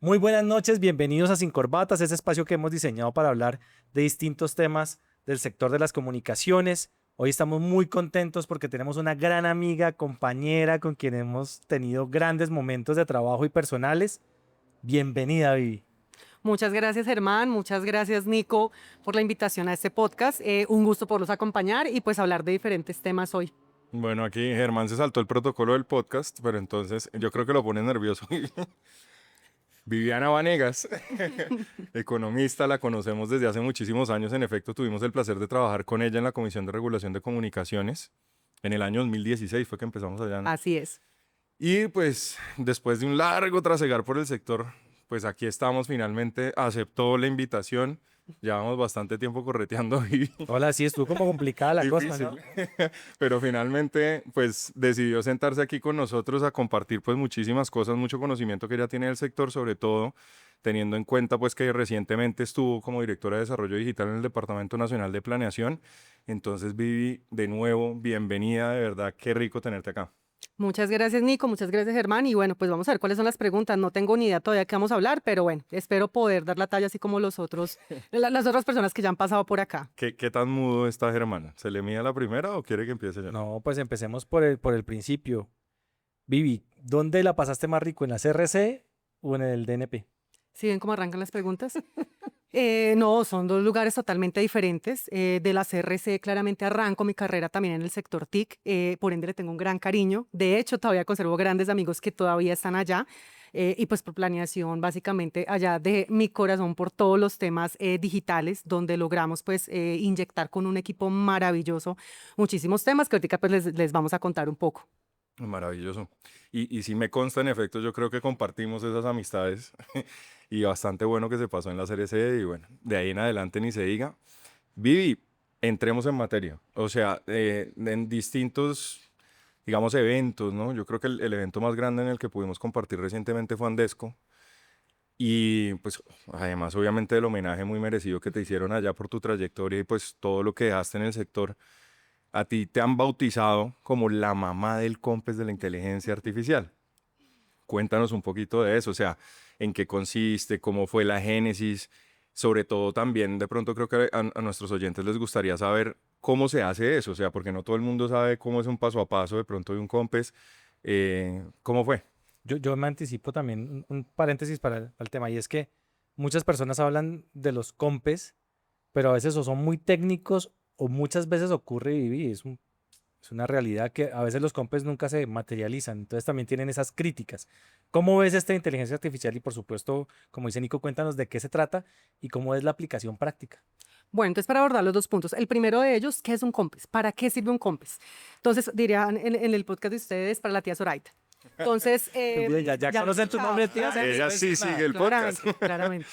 Muy buenas noches, bienvenidos a Sin Corbatas, ese espacio que hemos diseñado para hablar de distintos temas del sector de las comunicaciones. Hoy estamos muy contentos porque tenemos una gran amiga, compañera, con quien hemos tenido grandes momentos de trabajo y personales. Bienvenida, Vivi. Muchas gracias, Germán. Muchas gracias, Nico, por la invitación a este podcast. Un gusto poderlos acompañar y pues hablar de diferentes temas hoy. Bueno, aquí Germán se saltó el protocolo del podcast, pero entonces yo creo que lo pone nervioso. Viviana Vanegas, economista, la conocemos desde hace muchísimos años. En efecto, tuvimos el placer de trabajar con ella en la Comisión de Regulación de Comunicaciones. En el año 2016 fue que empezamos allá, ¿no? Así es. Y pues después de un largo trasegar por el sector, pues aquí estamos finalmente. Aceptó la invitación. Llevamos bastante tiempo correteando y Hola, sí, estuvo como complicada la cosa, difícil. ¿no? Pero finalmente, pues decidió sentarse aquí con nosotros a compartir pues muchísimas cosas, mucho conocimiento que ella tiene del sector, sobre todo teniendo en cuenta pues que recientemente estuvo como directora de Desarrollo Digital en el Departamento Nacional de Planeación. Entonces, Vivi, de nuevo, bienvenida, de verdad, qué rico tenerte acá. Muchas gracias, Nico. Muchas gracias, Germán. Y bueno, pues vamos a ver cuáles son las preguntas. No tengo ni idea todavía qué vamos a hablar, pero bueno, espero poder dar la talla así como las otras personas que ya han pasado por acá. ¿Qué tan mudo está Germán? ¿Se le mide la primera o quiere que empiece ya? No, pues empecemos por el principio. Vivi, ¿dónde la pasaste más rico, en la CRC o en el DNP? ¿Sí ven cómo arrancan las preguntas? No, son dos lugares totalmente diferentes. De la CRC claramente arranco mi carrera también en el sector TIC, por ende le tengo un gran cariño. De hecho, todavía conservo grandes amigos que todavía están allá. Y pues por planeación, básicamente allá de mi corazón por todos los temas digitales, donde logramos pues inyectar con un equipo maravilloso muchísimos temas que ahorita pues les vamos a contar un poco. Maravilloso. Y sí me consta, en efecto, yo creo que compartimos esas amistades y bastante bueno que se pasó en la serie C y bueno, de ahí en adelante ni se diga. Vivi, entremos en materia. O sea, en distintos, digamos, eventos, ¿no? Yo creo que el evento más grande en el que pudimos compartir recientemente fue Andesco y pues además obviamente el homenaje muy merecido que te hicieron allá por tu trayectoria y pues todo lo que dejaste en el sector. A ti te han bautizado como la mamá del COMPES de la inteligencia artificial. Cuéntanos un poquito de eso, o sea, en qué consiste, cómo fue la génesis, sobre todo también de pronto creo que a nuestros oyentes les gustaría saber cómo se hace eso, o sea, porque no todo el mundo sabe cómo es un paso a paso de pronto de un COMPES. ¿Cómo fue? Yo me anticipo también un paréntesis para el tema, y es que muchas personas hablan de los compes, pero a veces o son muy técnicos o muchas veces ocurre y es una realidad que a veces los compes nunca se materializan, entonces también tienen esas críticas. ¿Cómo ves esta inteligencia artificial? Y por supuesto, como dice Nico, cuéntanos de qué se trata y cómo es la aplicación práctica. Bueno, entonces para abordar los dos puntos. El primero de ellos, ¿qué es un COMPES? ¿Para qué sirve un COMPES? Entonces, dirían en el podcast de ustedes, para la tía Zoraida. Entonces, Bien, ya conocen tu nombre, tía. Ella sí sigue el podcast. claramente, claramente.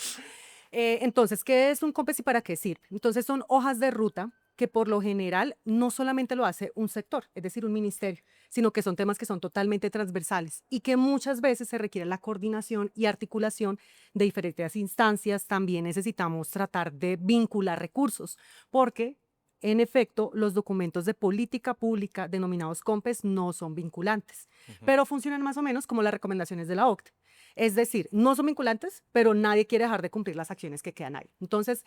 Entonces, ¿qué es un COMPES y para qué sirve? Entonces, son hojas de ruta que por lo general no solamente lo hace un sector, es decir, un ministerio, sino que son temas que son totalmente transversales y que muchas veces se requiere la coordinación y articulación de diferentes instancias. También necesitamos tratar de vincular recursos, porque en efecto, los documentos de política pública denominados COMPES no son vinculantes, pero funcionan más o menos como las recomendaciones de la OCDE. Es decir, no son vinculantes, pero nadie quiere dejar de cumplir las acciones que quedan ahí. Entonces,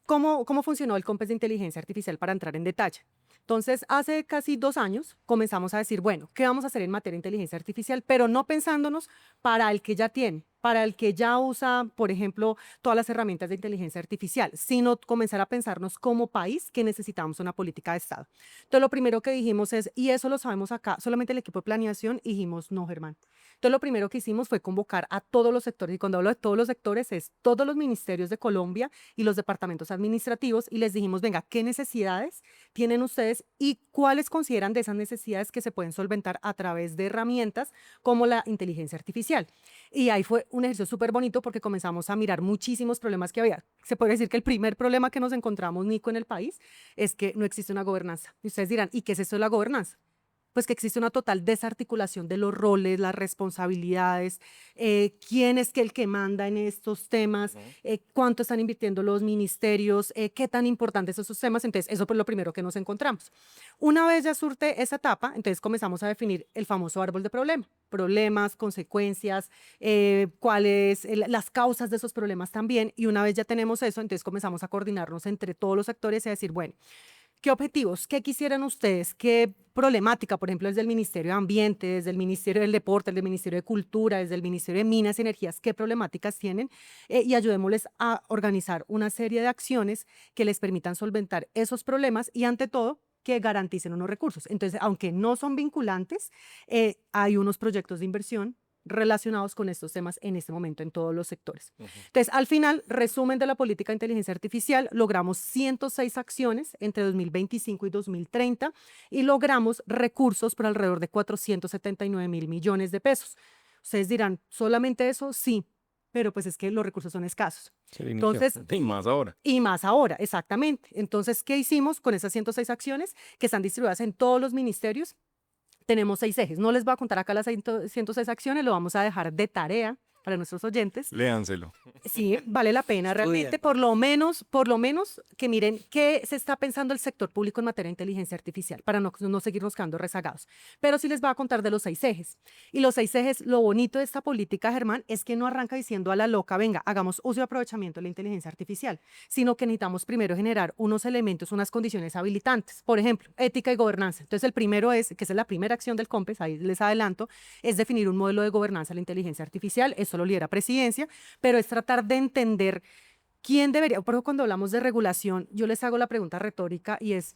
¿cómo funcionó el COMPES de inteligencia artificial para entrar en detalle? Entonces, hace casi 2 años comenzamos a decir, bueno, ¿qué vamos a hacer en materia de inteligencia artificial? Pero no pensándonos para el que ya tiene, para el que ya usa, por ejemplo, todas las herramientas de inteligencia artificial, sino comenzar a pensarnos como país que necesitamos una política de Estado. Entonces, lo primero que dijimos es, y eso lo sabemos acá, solamente el equipo de planeación, y dijimos, no, Germán. Entonces, lo primero que hicimos fue convocar a todos los sectores, y cuando hablo de todos los sectores es todos los ministerios de Colombia y los departamentos administrativos, y les dijimos, venga, ¿qué necesidades tienen ustedes y cuáles consideran de esas necesidades que se pueden solventar a través de herramientas como la inteligencia artificial? Y ahí fue un ejercicio súper bonito porque comenzamos a mirar muchísimos problemas que había. Se puede decir que el primer problema que nos encontramos, Nico, en el país es que no existe una gobernanza. Y ustedes dirán, ¿y qué es esto de la gobernanza? pues que existe una total desarticulación de los roles, las responsabilidades, quién es que el que manda en estos temas, cuánto están invirtiendo los ministerios, qué tan importantes son esos temas. Entonces, eso es lo primero que nos encontramos. Una vez ya surte esa etapa, entonces comenzamos a definir el famoso árbol de problemas, consecuencias, cuáles, las causas de esos problemas también. Y una vez ya tenemos eso, entonces comenzamos a coordinarnos entre todos los actores y a decir, bueno, ¿qué objetivos? ¿Qué quisieran ustedes? ¿Qué problemática, por ejemplo, desde el Ministerio de Ambiente, desde el Ministerio del Deporte, desde el Ministerio de Cultura, desde el Ministerio de Minas y Energías, qué problemáticas tienen? Y ayudémosles a organizar una serie de acciones que les permitan solventar esos problemas y, ante todo, que garanticen unos recursos. Entonces, aunque no son vinculantes, hay unos proyectos de inversión relacionados con estos temas en este momento en todos los sectores. Entonces, al final, resumen de la política de inteligencia artificial, logramos 106 acciones entre 2025 y 2030 y logramos recursos por alrededor de 479.000 millones de pesos. Ustedes dirán, ¿solamente eso? Sí, pero pues es que los recursos son escasos. Entonces, Y más ahora. y más ahora, exactamente. Entonces, ¿qué hicimos con esas 106 acciones que están distribuidas en todos los ministerios? Tenemos 6 ejes. No les voy a contar acá las 106 acciones, lo vamos a dejar de tarea para nuestros oyentes. Léanselo. Sí, vale la pena realmente, por lo menos que miren qué se está pensando el sector público en materia de inteligencia artificial, para no seguirnos quedando rezagados. Pero sí les voy a contar de los 6 ejes. Y los 6 ejes, lo bonito de esta política, Germán, es que no arranca diciendo a la loca, venga, hagamos uso y aprovechamiento de la inteligencia artificial, sino que necesitamos primero generar unos elementos, unas condiciones habilitantes. Por ejemplo, ética y gobernanza. Entonces, el primero es, que esa es la primera acción del COMPES, ahí les adelanto, es definir un modelo de gobernanza de la inteligencia artificial. Eso lo lidera Presidencia, pero es tratar de entender quién debería, por ejemplo, cuando hablamos de regulación, yo les hago la pregunta retórica y es,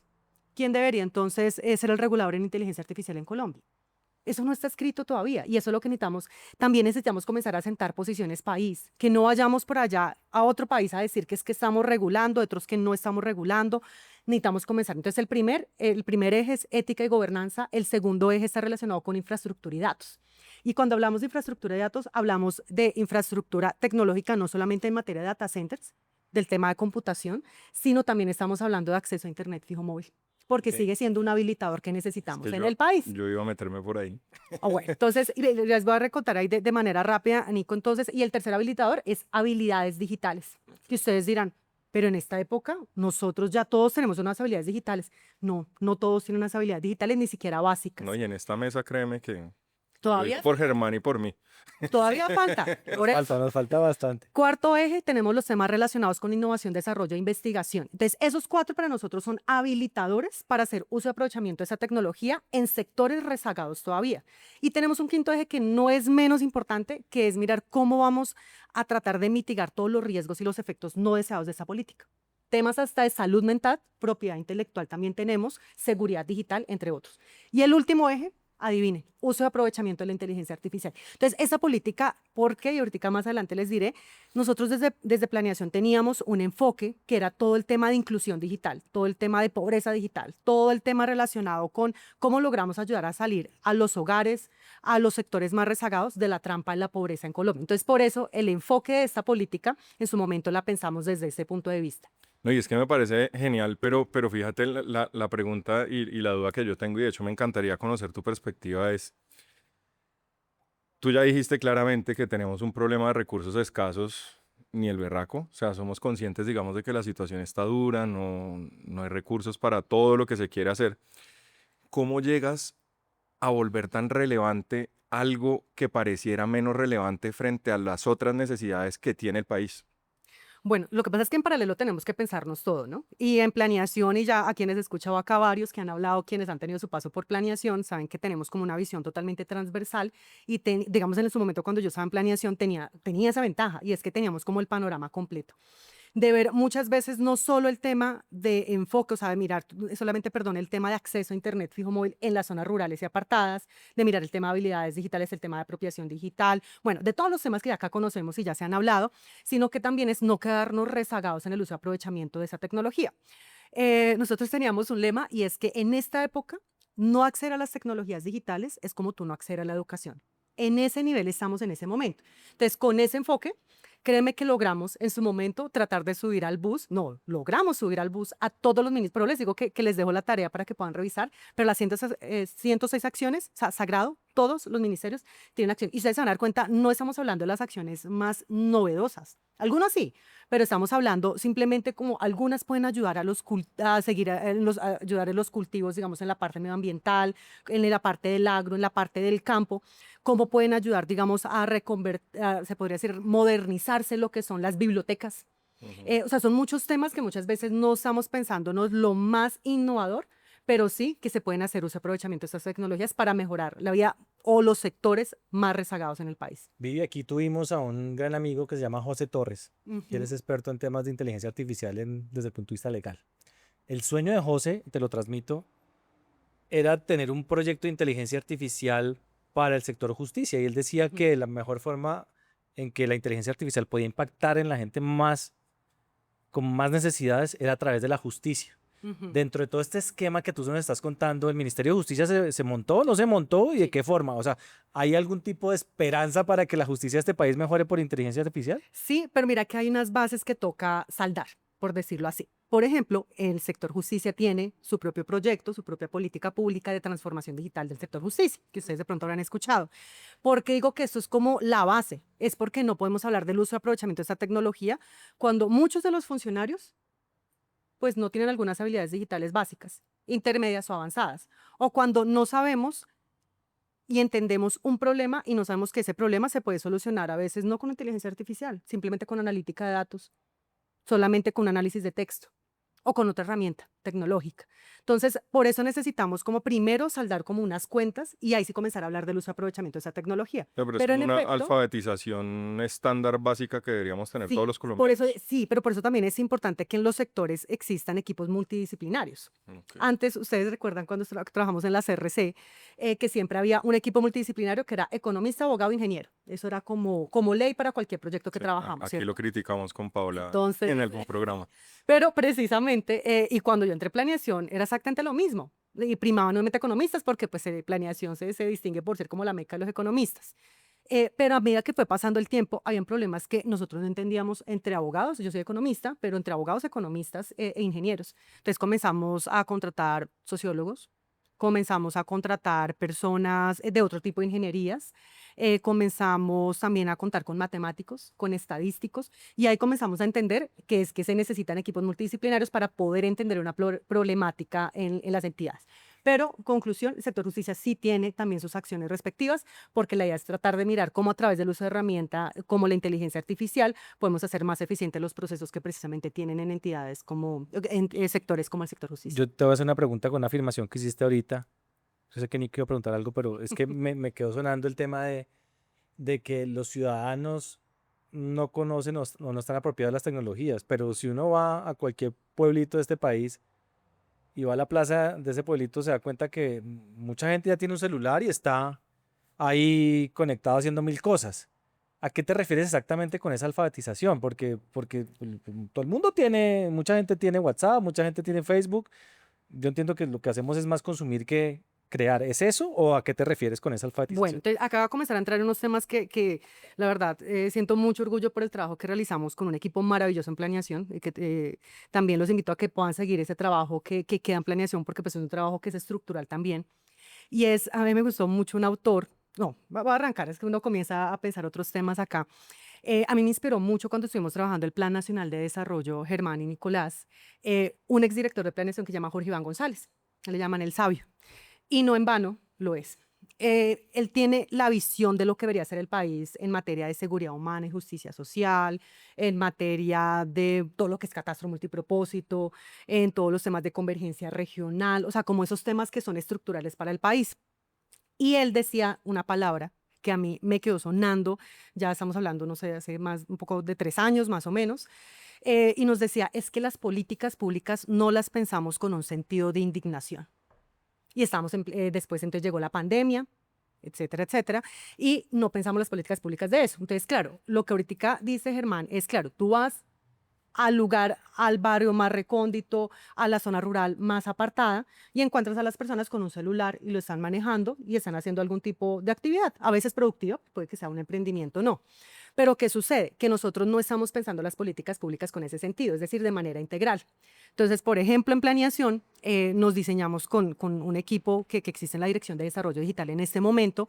¿quién debería entonces ser el regulador en inteligencia artificial en Colombia? Eso no está escrito todavía y eso es lo que necesitamos. También necesitamos comenzar a sentar posiciones país, que no vayamos por allá a otro país a decir que es que estamos regulando, otros que no estamos regulando. Necesitamos comenzar. Entonces, el primer eje es ética y gobernanza. El segundo eje está relacionado con infraestructura y datos. Y cuando hablamos de infraestructura y datos, hablamos de infraestructura tecnológica, no solamente en materia de data centers, del tema de computación, sino también estamos hablando de acceso a Internet fijo móvil, porque sigue siendo un habilitador que necesitamos en el país. Yo iba a meterme por ahí. Bueno, entonces, les voy a recontar ahí de manera rápida, Nico. Entonces, y el tercer habilitador es habilidades digitales, que ustedes dirán, pero en esta época nosotros ya todos tenemos unas habilidades digitales. No, no todos tienen unas habilidades digitales, ni siquiera básicas. No, y en esta mesa créeme que Todavía, por Germán y por mí. todavía falta. Nos falta bastante. Cuarto eje, tenemos los temas relacionados con innovación, desarrollo e investigación. Entonces, esos 4 para nosotros son habilitadores para hacer uso y aprovechamiento de esa tecnología en sectores rezagados todavía. Y tenemos un quinto eje que no es menos importante, que es mirar cómo vamos a tratar de mitigar todos los riesgos y los efectos no deseados de esa política. Temas hasta de salud mental, propiedad intelectual también tenemos, seguridad digital, entre otros. Y el último eje, adivinen, uso y aprovechamiento de la inteligencia artificial. Entonces, esa política, ¿por qué? Y ahorita más adelante les diré, nosotros desde planeación teníamos un enfoque que era todo el tema de inclusión digital, todo el tema de pobreza digital, todo el tema relacionado con cómo logramos ayudar a salir a los hogares, a los sectores más rezagados de la trampa de la pobreza en Colombia. Entonces, por eso el enfoque de esta política en su momento la pensamos desde ese punto de vista. No, y es que me parece genial, pero fíjate la pregunta y la duda que yo tengo, y de hecho me encantaría conocer tu perspectiva, es, tú ya dijiste claramente que tenemos un problema de recursos escasos, ni el berraco, o sea, somos conscientes, digamos, de que la situación está dura, no hay recursos para todo lo que se quiere hacer. ¿Cómo llegas a volver tan relevante algo que pareciera menos relevante frente a las otras necesidades que tiene el país? Bueno, lo que pasa es que en paralelo tenemos que pensarnos todo, ¿no? Y en planeación, y ya a quienes he escuchado acá varios que han hablado, quienes han tenido su paso por planeación, saben que tenemos como una visión totalmente transversal y digamos en su momento cuando yo estaba en planeación tenía esa ventaja y es que teníamos como el panorama completo. De ver muchas veces no solo el tema de enfoque, o sea, de mirar solamente, perdón, el tema de acceso a Internet fijo móvil en las zonas rurales y apartadas, de mirar el tema de habilidades digitales, el tema de apropiación digital, bueno, de todos los temas que ya acá conocemos y ya se han hablado, sino que también es no quedarnos rezagados en el uso y aprovechamiento de esa tecnología. Nosotros teníamos un lema y es que en esta época no acceder a las tecnologías digitales es como tú no acceder a la educación. En ese nivel estamos en ese momento. Entonces, con ese enfoque, créeme que logramos en su momento tratar de subir al bus, no, logramos subir al bus a todos los ministros, pero les digo que les dejo la tarea para que puedan revisar, pero las 106 acciones, sagrado, todos los ministerios tienen acción. Y ustedes se van a dar cuenta, no estamos hablando de las acciones más novedosas, algunas sí, pero estamos hablando simplemente como algunas pueden ayudar a seguir ayudar en los cultivos, digamos, en la parte medioambiental, en la parte del agro, en la parte del campo, cómo pueden ayudar, digamos, a reconvertir, se podría decir, modernizarse lo que son las bibliotecas. O sea, son muchos temas que muchas veces no estamos pensándonos lo más innovador, pero sí que se pueden hacer uso y aprovechamiento de estas tecnologías para mejorar la vida o los sectores más rezagados en el país. Vivi, aquí tuvimos a un gran amigo que se llama José Torres, que él es experto en temas de inteligencia artificial desde el punto de vista legal. El sueño de José, te lo transmito, era tener un proyecto de inteligencia artificial para el sector justicia. Y él decía que la mejor forma en que la inteligencia artificial podía impactar en la gente con más necesidades era a través de la justicia. Dentro de todo este esquema que tú nos estás contando, ¿el Ministerio de Justicia se montó, no se montó y de qué forma? O sea, ¿hay algún tipo de esperanza para que la justicia de este país mejore por inteligencia artificial? Sí, pero mira que hay unas bases que toca saldar, por decirlo así. Por ejemplo, el sector justicia tiene su propio proyecto, su propia política pública de transformación digital del sector justicia, que ustedes de pronto habrán escuchado. ¿Por qué digo que esto es como la base? Es porque no podemos hablar del uso y aprovechamiento de esta tecnología cuando muchos de los funcionarios pues no tienen algunas habilidades digitales básicas, intermedias o avanzadas, o cuando no sabemos y entendemos un problema y no sabemos que ese problema se puede solucionar a veces no con inteligencia artificial, simplemente con analítica de datos, solamente con un análisis de texto o con otra herramienta tecnológica. Entonces, por eso necesitamos como primero saldar como unas cuentas y ahí sí comenzar a hablar del uso y aprovechamiento de esa tecnología. Pero es Pero en como una efecto, alfabetización estándar básica que deberíamos tener todos sí, los por colombianos. eso, sí, pero por eso también es importante que en los sectores existan equipos multidisciplinarios. Ok. Antes, ustedes recuerdan cuando trabajamos en la CRC, que siempre había un equipo multidisciplinario que era economista, abogado, ingeniero. Eso era como ley para cualquier proyecto que Sí, trabajamos, aquí ¿cierto? lo criticamos con Paola Entonces, en algún programa. pero precisamente, y cuando yo entré en planeación, era exactamente lo mismo. Y primaban nuevamente economistas porque pues planeación se distingue por ser como la meca de los economistas. Pero a medida que fue pasando el tiempo, habían problemas que nosotros no entendíamos entre abogados, yo soy economista, pero entre abogados, economistas e ingenieros. Entonces comenzamos a contratar sociólogos, comenzamos a contratar personas de otro tipo de ingenierías, comenzamos también a contar con matemáticos, con estadísticos, y ahí comenzamos a entender que es que se necesitan equipos multidisciplinarios para poder entender una problemática en las entidades. Pero, conclusión, el sector justicia sí tiene también sus acciones respectivas, porque la idea es tratar de mirar cómo a través del uso de herramienta como la inteligencia artificial podemos hacer más eficientes los procesos que precisamente tienen en entidades como, en sectores como el sector justicia. Yo te voy a hacer una pregunta con una afirmación que hiciste ahorita. Yo sé que ni quiero preguntar algo, pero es que me quedó sonando el tema de que los ciudadanos no conocen o no están apropiados de las tecnologías. Pero si uno va a cualquier pueblito de este país y va a la plaza de ese pueblito, se da cuenta que mucha gente ya tiene un celular y está ahí conectado haciendo mil cosas. ¿A qué te refieres exactamente con esa alfabetización? Porque todo el mundo tiene, mucha gente tiene WhatsApp, mucha gente tiene Facebook. Yo entiendo que lo que hacemos es más consumir que crear. ¿Es eso o a qué te refieres con esa Bueno, alfabetización? entonces acá va a comenzar a entrar en unos temas que la verdad, siento mucho orgullo por el trabajo que realizamos con un equipo maravilloso en planeación, y que también los invito a que puedan seguir ese trabajo que queda en planeación, porque pues, es un trabajo que es estructural también. Y a mí me gustó mucho un autor, no, va a arrancar, es que uno comienza a pensar otros temas acá. A mí me inspiró mucho cuando estuvimos trabajando el Plan Nacional de Desarrollo, Germán y Nicolás, un exdirector de planeación que se llama Jorge Iván González, le llaman el sabio, y no en vano lo es. Él tiene la visión de lo que debería ser el país en materia de seguridad humana y justicia social, en materia de todo lo que es catastro multipropósito, en todos los temas de convergencia regional, o sea, como esos temas que son estructurales para el país. Y él decía una palabra que a mí me quedó sonando, ya estamos hablando, no sé, hace un poco de 3 años más o menos, y nos decía, es que las políticas públicas no las pensamos con un sentido de indignación. Y después entonces llegó la pandemia, etcétera, etcétera, y no pensamos las políticas públicas de eso. Entonces, claro, lo que ahorita dice Germán es, claro, tú vas al lugar, al barrio más recóndito, a la zona rural más apartada, y encuentras a las personas con un celular y lo están manejando y están haciendo algún tipo de actividad, a veces productiva, puede que sea un emprendimiento o no. Pero ¿qué sucede? Que nosotros no estamos pensando las políticas públicas con ese sentido, es decir, de manera integral. Entonces, por ejemplo, en planeación nos diseñamos con un equipo que existe en la Dirección de Desarrollo Digital en este momento,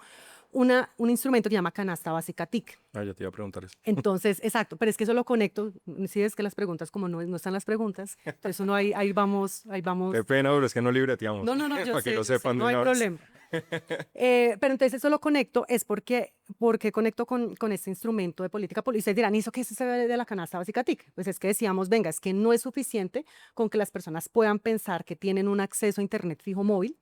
un instrumento que se llama Canasta Básica TIC. Ah, ya te iba a preguntar eso. Entonces, exacto, pero es que eso lo conecto, si es que las preguntas, como no están las preguntas, entonces uno ahí vamos. Qué pena, pero es que no libreteamos. No, yo Para que sé, lo sepan no de hay una vez. problema. Pero entonces eso lo conecto, es porque conecto con este instrumento de política pública. Y ustedes dirán, ¿y eso qué es ese de la canasta básica TIC? Pues es que decíamos, venga, es que no es suficiente con que las personas puedan pensar que tienen un acceso a Internet fijo móvil,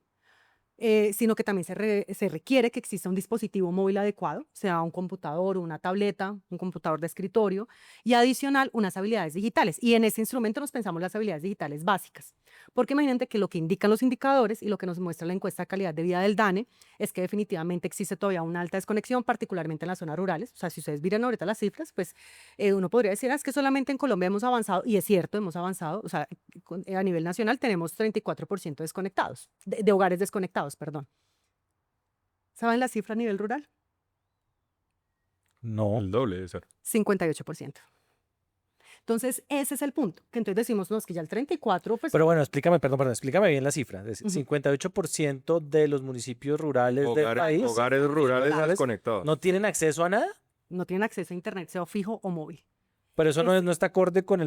sino que también se requiere que exista un dispositivo móvil adecuado, sea un computador, una tableta, un computador de escritorio, y adicional unas habilidades digitales. Y en ese instrumento nos pensamos las habilidades digitales básicas, porque imagínate que lo que indican los indicadores y lo que nos muestra la encuesta de calidad de vida del DANE es que definitivamente existe todavía una alta desconexión, particularmente en las zonas rurales. O sea, si ustedes miran ahorita las cifras, pues uno podría decir, es que solamente en Colombia hemos avanzado, y es cierto, hemos avanzado, o sea, a nivel nacional tenemos 34% desconectados, de hogares desconectados, perdón. ¿Saben la cifra a nivel rural? No. El doble de ser. 58%. Entonces, ese es el punto, que entonces decimos, no, es que ya el 34, pues... Pero bueno, explícame bien la cifra. Es Ujú. 58% de los municipios rurales del país Hogares rurales rurales desconectados. no tienen acceso a nada. no tienen acceso a Internet, sea fijo o móvil. Pero eso Es- no está acorde con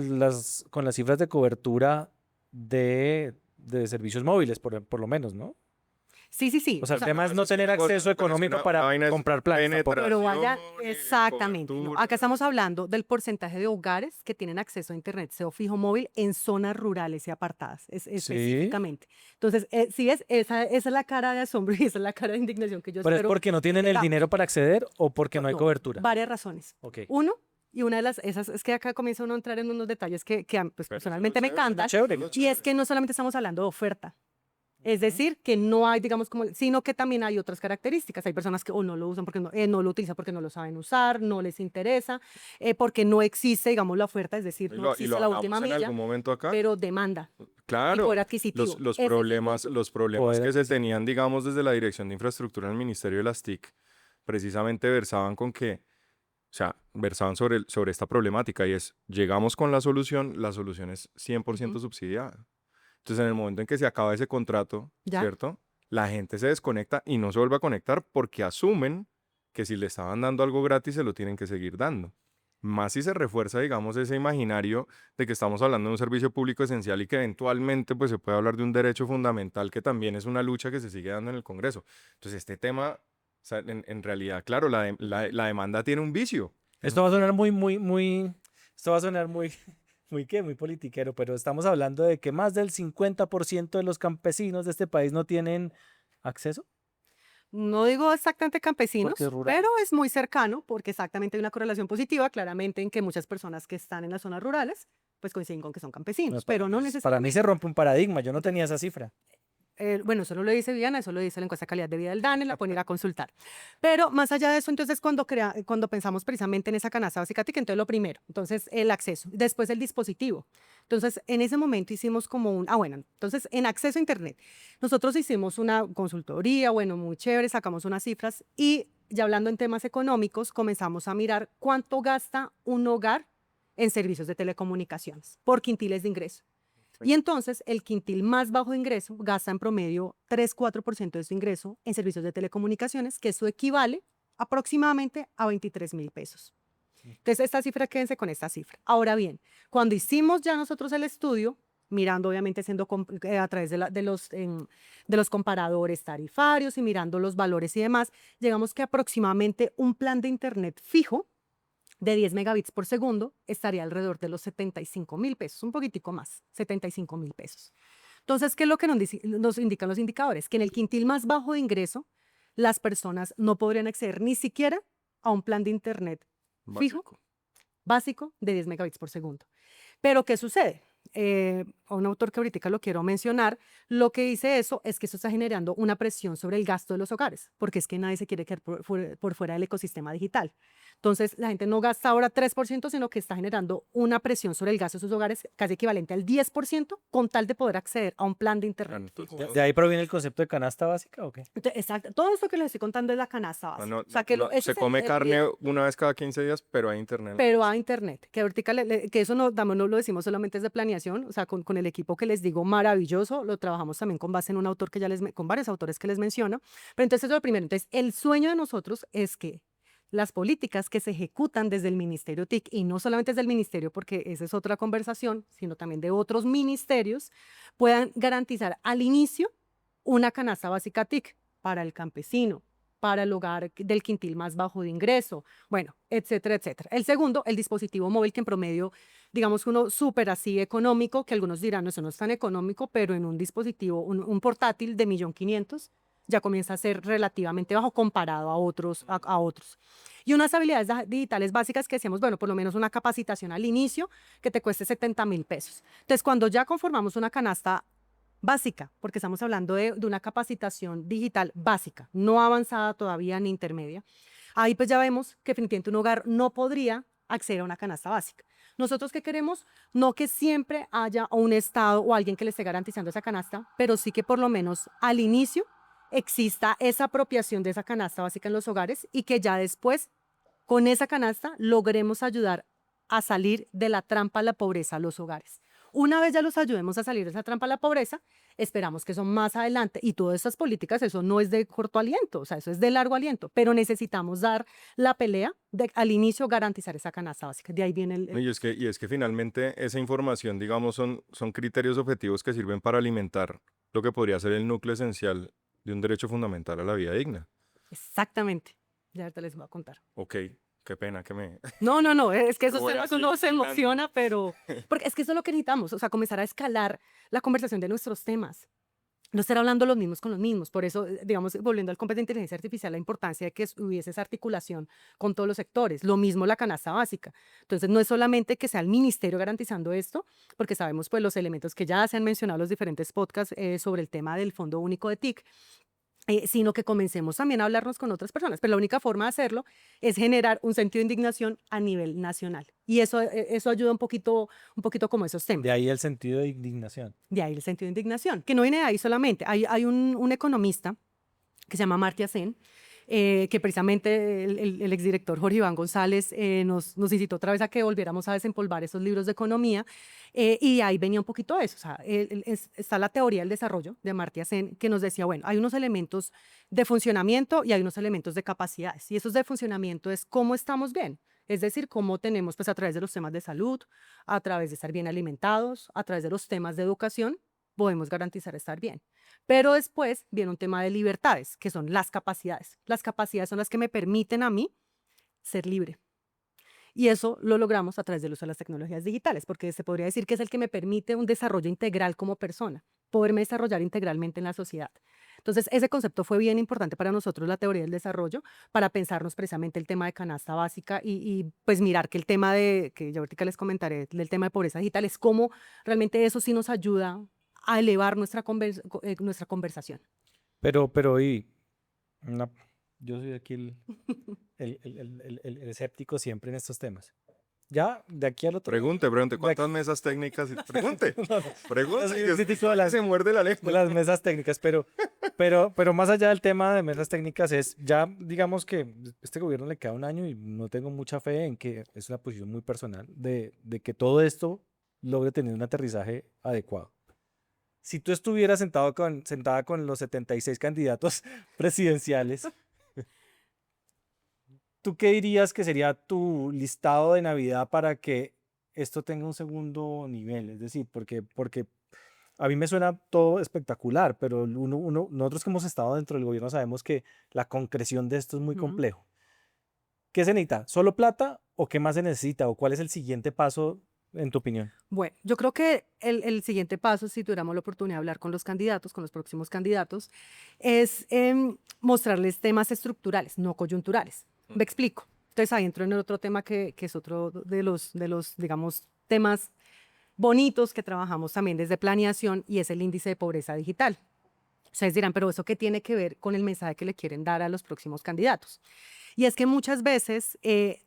con las cifras de cobertura de servicios móviles, por lo menos, ¿no? Sí. O sea, el tema es eso no es tener una cosa, acceso pero es que económico una para vaina es comprar planes. tampoco. Pero vaya, penetración y exactamente. no, cobertura. acá estamos hablando del porcentaje de hogares que tienen acceso a Internet, sea fijo o móvil, en zonas rurales y apartadas, específicamente. Entonces, si ves, esa es la cara de asombro y esa es la cara de indignación que yo ¿Pero es espero. porque no tienen el tengamos. dinero para acceder o porque no hay No, cobertura? Varias razones. Ok. Uno, y una de esas es que acá comienza uno a entrar en unos detalles que pues, Pero personalmente me eso es encantan, chévere. y es que no solamente estamos hablando de oferta. Es decir, que no hay, digamos, sino que también hay otras características. Hay personas que o no lo usan porque no lo utilizan porque no lo saben usar, no les interesa, porque no existe, digamos, la oferta, es decir, Y no lo existe la última hablamos en milla, algún momento acá. pero demanda y Claro, poder adquisitivo. los Ese es el problemas, punto. los problemas Poder que se tenían, digamos, desde la Dirección de Infraestructura del Ministerio de las TIC, precisamente versaban con que, o sea, versaban sobre esta problemática y es, llegamos con la solución es 100% Ujú. subsidiada. Entonces, en el momento en que se acaba ese contrato, Ya. ¿cierto? La gente se desconecta y no se vuelve a conectar porque asumen que si le estaban dando algo gratis, se lo tienen que seguir dando. Más si se refuerza, digamos, ese imaginario de que estamos hablando de un servicio público esencial y que eventualmente pues, se puede hablar de un derecho fundamental que también es una lucha que se sigue dando en el Congreso. Entonces, este tema, o sea, en realidad, claro, la demanda tiene un vicio. Esto va a sonar esto va a sonar muy, muy politiquero, pero estamos hablando de que más del 50% de los campesinos de este país no tienen acceso. No digo exactamente campesinos, Porque es rural. pero es muy cercano porque exactamente hay una correlación positiva, claramente, en que muchas personas que están en las zonas rurales, pues coinciden con que son campesinos, pero no Para mí necesariamente. se rompe un paradigma. Yo no tenía esa cifra. Bueno, eso no lo dice Diana, eso lo dice la encuesta de calidad de vida del DANE, la pueden ir a consultar. Pero más allá de eso, entonces, cuando pensamos precisamente en esa canasta básica TIC, entonces lo primero, entonces el acceso, después el dispositivo. Entonces, en ese momento hicimos como entonces en acceso a Internet, nosotros hicimos una consultoría, bueno, muy chévere, sacamos unas cifras y ya hablando en temas económicos, comenzamos a mirar cuánto gasta un hogar en servicios de telecomunicaciones por quintiles de ingreso. Y entonces el quintil más bajo de ingreso gasta en promedio 3-4% de su ingreso en servicios de telecomunicaciones, que eso equivale aproximadamente a 23.000 pesos. Entonces, esta cifra, quédense con esta cifra. Ahora bien, cuando hicimos ya nosotros el estudio, mirando obviamente a través de los comparadores tarifarios y mirando los valores y demás, llegamos que aproximadamente un plan de Internet fijo de 10 megabits por segundo estaría alrededor de los 75.000 pesos, un poquitico más, 75.000 pesos. Entonces, ¿qué es lo que nos indican los indicadores? Que en el quintil más bajo de ingreso, las personas no podrían acceder ni siquiera a un plan de Internet fijo, Básico. básico, de 10 megabits por segundo. Pero, ¿qué sucede? a un autor que ahorita lo quiero mencionar, lo que dice eso es que eso está generando una presión sobre el gasto de los hogares, porque es que nadie se quiere quedar por fuera del ecosistema digital. Entonces, la gente no gasta ahora 3%, sino que está generando una presión sobre el gasto de sus hogares casi equivalente al 10% con tal de poder acceder a un plan de internet. ¿De ahí proviene el concepto de canasta básica o qué? Exacto. Todo esto que les estoy contando es la canasta básica. O sea, que ese se es come carne una vez cada 15 días, pero hay internet. pero a internet, que ahorita que eso no lo decimos solamente es de planeación, o sea, con el equipo que les digo maravilloso, lo trabajamos también con base en un autor que con varios autores que les menciono, pero entonces eso es lo primero. Entonces, el sueño de nosotros es que las políticas que se ejecutan desde el Ministerio TIC, y no solamente desde el Ministerio, porque esa es otra conversación, sino también de otros ministerios, puedan garantizar al inicio una canasta básica TIC para el campesino, para el hogar del quintil más bajo de ingreso, bueno, etcétera, etcétera. El segundo, el dispositivo móvil, que en promedio, digamos uno súper así económico, que algunos dirán, no, eso no es tan económico, pero en un dispositivo, un portátil de 1.500.000, ya comienza a ser relativamente bajo comparado a otros. Y unas habilidades digitales básicas que decíamos, bueno, por lo menos una capacitación al inicio que te cueste 70.000 pesos. Entonces, cuando ya conformamos una canasta básica, porque estamos hablando de una capacitación digital básica, no avanzada todavía ni intermedia, ahí pues ya vemos que definitivamente un hogar no podría acceder a una canasta básica. Nosotros qué queremos, no que siempre haya un Estado o alguien que le esté garantizando esa canasta, pero sí que por lo menos al inicio exista esa apropiación de esa canasta básica en los hogares y que ya después, con esa canasta, logremos ayudar a salir de la trampa a la pobreza a los hogares. Una vez ya los ayudemos a salir de esa trampa a la pobreza, esperamos que eso más adelante, y todas estas políticas, eso no es de corto aliento, o sea, eso es de largo aliento, pero necesitamos dar la pelea de al inicio garantizar esa canasta básica. De ahí viene Y es que finalmente esa información, digamos, son criterios objetivos que sirven para alimentar lo que podría ser el núcleo esencial de un derecho fundamental a la vida digna. Exactamente. Ya ahorita les voy a contar. Ok, qué pena que me... No, es que esos Voy temas aquí uno se pensando. emociona, pero... Porque es que eso es lo que necesitamos, o sea, comenzar a escalar la conversación de nuestros temas. No estar hablando los mismos con los mismos. Por eso, digamos, volviendo al competencia de inteligencia artificial, la importancia de que hubiese esa articulación con todos los sectores. Lo mismo la canasta básica. Entonces, no es solamente que sea el ministerio garantizando esto, porque sabemos pues los elementos que ya se han mencionado en los diferentes podcasts sobre el tema del Fondo Único de TIC, sino que comencemos también a hablarnos con otras personas. Pero la única forma de hacerlo es generar un sentido de indignación a nivel nacional. Y eso ayuda un poquito como esos temas. De ahí el sentido de indignación. De ahí el sentido de indignación, que no viene de ahí solamente. Hay un economista que se llama Amartya Sen, que precisamente el exdirector Jorge Iván González nos incitó otra vez a que volviéramos a desempolvar esos libros de economía, y de ahí venía un poquito eso. O sea, está la teoría del desarrollo de Amartya Sen, que nos decía, bueno, hay unos elementos de funcionamiento y hay unos elementos de capacidades, y esos de funcionamiento es cómo estamos bien. Es decir, cómo tenemos, pues a través de los temas de salud, a través de estar bien alimentados, a través de los temas de educación, podemos garantizar estar bien. Pero después viene un tema de libertades, que son las capacidades. Las capacidades son las que me permiten a mí ser libre. Y eso lo logramos a través del uso de las tecnologías digitales, porque se podría decir que es el que me permite un desarrollo integral como persona, poderme desarrollar integralmente en la sociedad. Entonces, ese concepto fue bien importante para nosotros, la teoría del desarrollo, para pensarnos precisamente el tema de canasta básica y pues mirar que el tema que yo ahorita les comentaré, del tema de pobreza digital, es cómo realmente eso sí nos ayuda a elevar nuestra conversación. Pero yo soy aquí el escéptico siempre en estos temas. Ya, de aquí al otro. Pregunte, de ¿cuántas aquí- mesas técnicas? Pregunte, Yo soy un que crítico de las, se muerde la de lengua. las mesas técnicas, pero más allá del tema de mesas técnicas es, ya digamos que este gobierno le queda un año y no tengo mucha fe en que es una posición muy personal de que todo esto logre tener un aterrizaje adecuado. Si tú estuvieras sentada con los 76 candidatos presidenciales, ¿tú qué dirías que sería tu listado de Navidad para que esto tenga un segundo nivel? Es decir, porque a mí me suena todo espectacular, pero nosotros que hemos estado dentro del gobierno sabemos que la concreción de esto es muy Ujú. complejo. ¿Qué se necesita? ¿Solo plata o qué más se necesita? ¿O cuál es el siguiente paso, en tu opinión? Bueno, yo creo que el siguiente paso, si tuviéramos la oportunidad de hablar con los candidatos, con los próximos candidatos, es mostrarles temas estructurales, no coyunturales. Me explico. Entonces ahí entro en el otro tema que es otro de los, digamos, temas bonitos que trabajamos también desde planeación y es el índice de pobreza digital. Ustedes dirán, pero ¿eso qué tiene que ver con el mensaje que le quieren dar a los próximos candidatos? Y es que muchas veces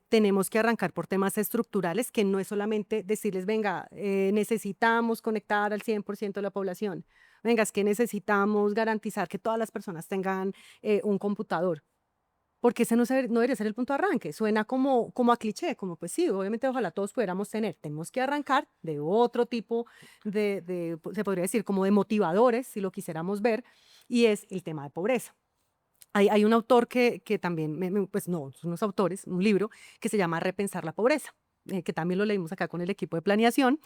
tenemos que arrancar por temas estructurales que no es solamente decirles, venga, necesitamos conectar al 100% de la población. Venga, es que necesitamos garantizar que todas las personas tengan un computador. Porque ese no debería ser el punto de arranque. Suena como a cliché, como pues sí, obviamente ojalá todos pudiéramos tener. Tenemos que arrancar de otro tipo se podría decir, como de motivadores, si lo quisiéramos ver, y es el tema de pobreza. Hay un autor que también, pues no, son unos autores, un libro que se llama Repensar la pobreza, que también lo leímos acá con el equipo de planeación,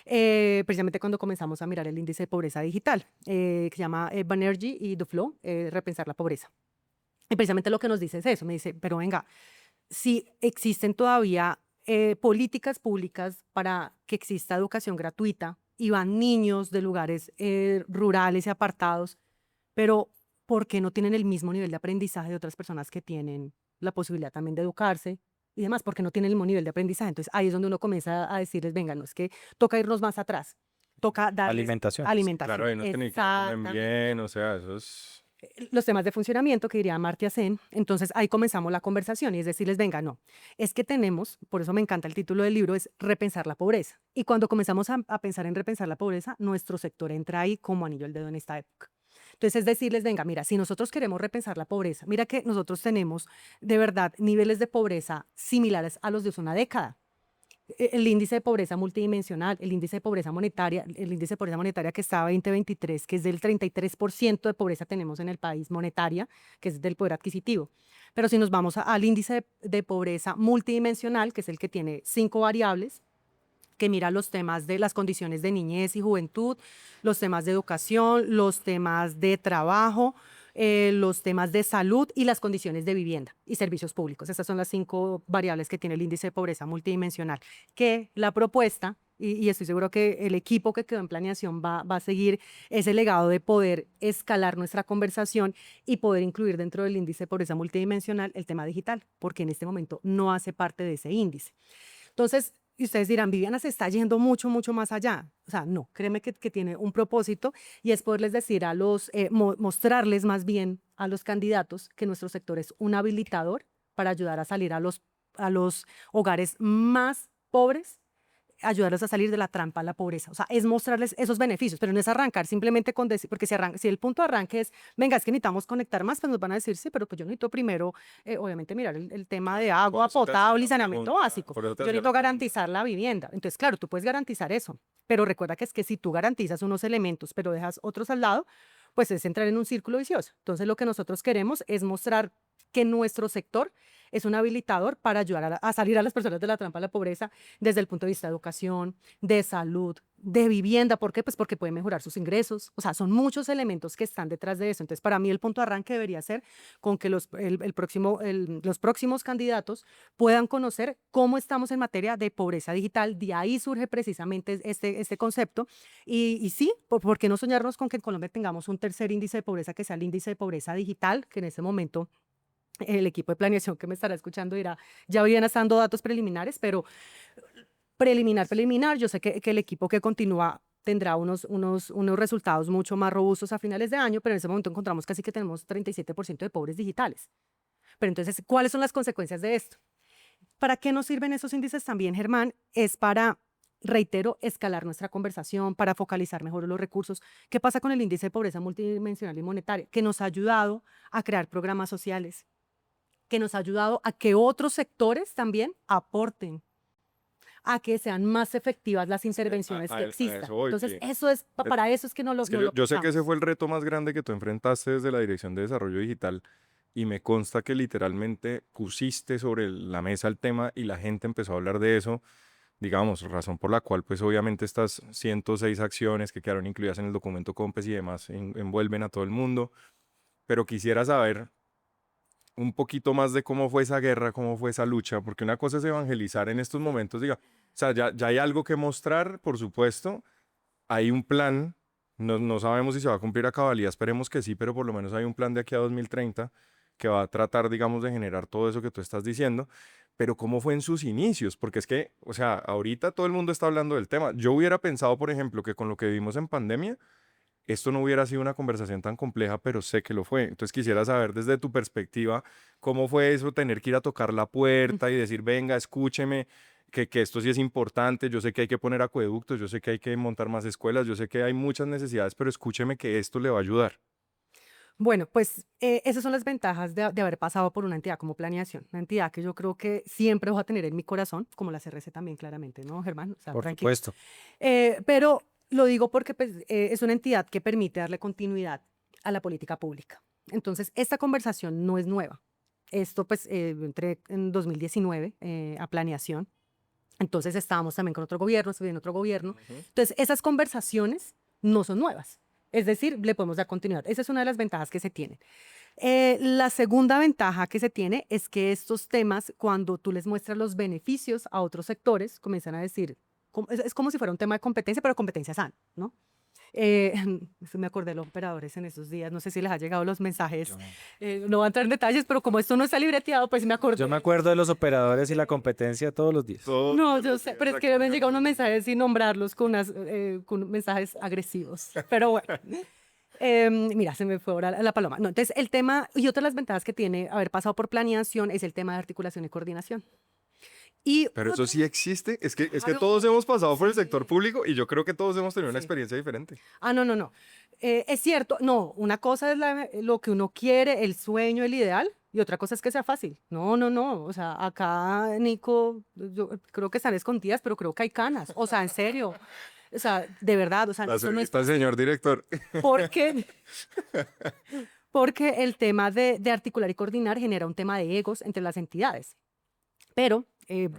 precisamente cuando comenzamos a mirar el índice de pobreza digital, que se llama Banerjee y Duflo, Repensar la pobreza. Y precisamente lo que nos dice es eso, me dice, pero venga, si existen todavía políticas públicas para que exista educación gratuita y van niños de lugares rurales y apartados, pero ¿por qué no tienen el mismo nivel de aprendizaje de otras personas que tienen la posibilidad también de educarse y demás? ¿Por qué no tienen el mismo nivel de aprendizaje? Entonces ahí es donde uno comienza a decirles, venga, no es que toca irnos más atrás, toca darles Alimentación. Claro, alimentación. hay unos que ni siquiera comen Exactamente. bien, o sea, eso es... Los temas de funcionamiento que diría Amartya Sen, entonces ahí comenzamos la conversación y es decirles, venga, no, es que tenemos, por eso me encanta el título del libro, es Repensar la pobreza. Y cuando comenzamos a pensar en repensar la pobreza, nuestro sector entra ahí como anillo al dedo en esta época. Entonces es decirles, venga, mira, si nosotros queremos repensar la pobreza, mira que nosotros tenemos de verdad niveles de pobreza similares a los de hace una década. El índice de pobreza multidimensional, el índice de pobreza monetaria, el índice de pobreza monetaria que estaba 2023, que es del 33% de pobreza tenemos en el país monetaria, que es del poder adquisitivo. Pero si nos vamos al índice de pobreza multidimensional, que es el que tiene 5 variables, que mira los temas de las condiciones de niñez y juventud, los temas de educación, los temas de trabajo, los temas de salud y las condiciones de vivienda y servicios públicos. Estas son las 5 variables que tiene el índice de pobreza multidimensional, que la propuesta, y estoy seguro que el equipo que quedó en planeación va a seguir ese legado de poder escalar nuestra conversación y poder incluir dentro del índice de pobreza multidimensional el tema digital, porque en este momento no hace parte de ese índice. Entonces, y ustedes dirán, Viviana se está yendo mucho, mucho más allá. O sea, no, créeme que tiene un propósito y es poderles decir mostrarles más bien a los candidatos que nuestro sector es un habilitador para ayudar a salir a los hogares más pobres, ayudarlos a salir de la trampa a la pobreza. O sea, es mostrarles esos beneficios, pero no es arrancar simplemente con decir, porque si el punto de arranque es, venga, es que necesitamos conectar más, pues nos van a decir, sí, pero pues yo necesito primero, obviamente, mirar el tema de agua Por eso te hacía potable y la saneamiento pregunta, básico. por eso te Yo hacía necesito la pregunta. garantizar la vivienda. Entonces, claro, tú puedes garantizar eso, pero recuerda que es que si tú garantizas unos elementos, pero dejas otros al lado, pues es entrar en un círculo vicioso. Entonces, lo que nosotros queremos es mostrar que nuestro sector es un habilitador para ayudar a salir a las personas de la trampa de la pobreza desde el punto de vista de educación, de salud, de vivienda. ¿Por qué? Pues porque puede mejorar sus ingresos. O sea, son muchos elementos que están detrás de eso. Entonces, para mí el punto de arranque debería ser con que los próximos candidatos puedan conocer cómo estamos en materia de pobreza digital. De ahí surge precisamente este concepto. Y sí, ¿por qué no soñarnos con que en Colombia tengamos un tercer índice de pobreza que sea el índice de pobreza digital, que en ese momento el equipo de planeación que me estará escuchando dirá, ya vienen dando datos preliminares, pero preliminar, yo sé que el equipo que continúa tendrá unos resultados mucho más robustos a finales de año, pero en ese momento encontramos casi que tenemos 37% de pobres digitales. Pero entonces, ¿cuáles son las consecuencias de esto? ¿Para qué nos sirven esos índices también, Germán? Es para, reitero, escalar nuestra conversación, para focalizar mejor los recursos. ¿Qué pasa con el índice de pobreza multidimensional y monetaria? Que nos ha ayudado a crear programas sociales, que nos ha ayudado a que otros sectores también aporten, a que sean más efectivas las intervenciones que A existan. eso voy, Entonces, que eso es, para eso es que no lo, es que no lo yo sé que ese pensamos. fue el reto más grande que tú enfrentaste desde la Dirección de Desarrollo Digital y me consta que literalmente pusiste sobre la mesa el tema y la gente empezó a hablar de eso, digamos, razón por la cual pues obviamente estas 106 acciones que quedaron incluidas en el documento COMPES y demás envuelven a todo el mundo, pero quisiera saber un poquito más de cómo fue esa guerra, cómo fue esa lucha, porque una cosa es evangelizar en estos momentos, diga, o sea, ya hay algo que mostrar, por supuesto, hay un plan, no sabemos si se va a cumplir a cabalidad, esperemos que sí, pero por lo menos hay un plan de aquí a 2030, que va a tratar, digamos, de generar todo eso que tú estás diciendo, pero ¿cómo fue en sus inicios? Porque es que, o sea, ahorita todo el mundo está hablando del tema. Yo hubiera pensado, por ejemplo, que con lo que vivimos en pandemia, esto no hubiera sido una conversación tan compleja, pero sé que lo fue. Entonces quisiera saber desde tu perspectiva, ¿cómo fue eso, tener que ir a tocar la puerta y decir, venga, escúcheme, que esto sí es importante, yo sé que hay que poner acueductos, yo sé que hay que montar más escuelas, yo sé que hay muchas necesidades, pero escúcheme que esto le va a ayudar? Bueno, pues esas son las ventajas de haber pasado por una entidad como Planeación, una entidad que yo creo que siempre voy a tener en mi corazón, como la CRC también claramente, ¿no, Germán? O sea, Por tranquilo. supuesto. Pero lo digo porque pues, es una entidad que permite darle continuidad a la política pública. Entonces, esta conversación no es nueva. Esto, pues, yo entré en 2019 a Planeación. Entonces, estábamos también con otro gobierno, se viene otro gobierno. Entonces, esas conversaciones no son nuevas. Es decir, le podemos dar continuidad. Esa es una de las ventajas que se tienen. La segunda ventaja que se tiene es que estos temas, cuando tú les muestras los beneficios a otros sectores, comienzan a decir, es como si fuera un tema de competencia, pero competencia sana, ¿no? Eh, me acordé de los operadores en esos días, no sé si les ha llegado los mensajes, Yo, no voy a entrar en detalles, pero como esto no está libreteado, pues me acordé. yo me acuerdo de los operadores y la competencia todos los días. Todo, No, yo sé, pero es que me han llegado unos mensajes sin nombrarlos con mensajes agresivos. Pero bueno, mira, se me fue ahora la paloma. No, entonces, el tema y otra de las ventajas que tiene haber pasado por Planeación es el tema de articulación y coordinación. Y pero eso sí existe, es que claro, todos hemos pasado por el sector sí, público y yo creo que todos hemos tenido una sí. experiencia diferente. Ah, no, no, no. Es cierto, no, una cosa es lo que uno quiere, el sueño, el ideal, y otra cosa es que sea fácil. No, no, no. O sea, acá, Nico, yo creo que están escondidas, pero creo que hay canas. O sea, en serio. O sea, de verdad, o sea, eso no es Está el señor director. porque, porque el tema de articular y coordinar genera un tema de egos entre las entidades. Pero,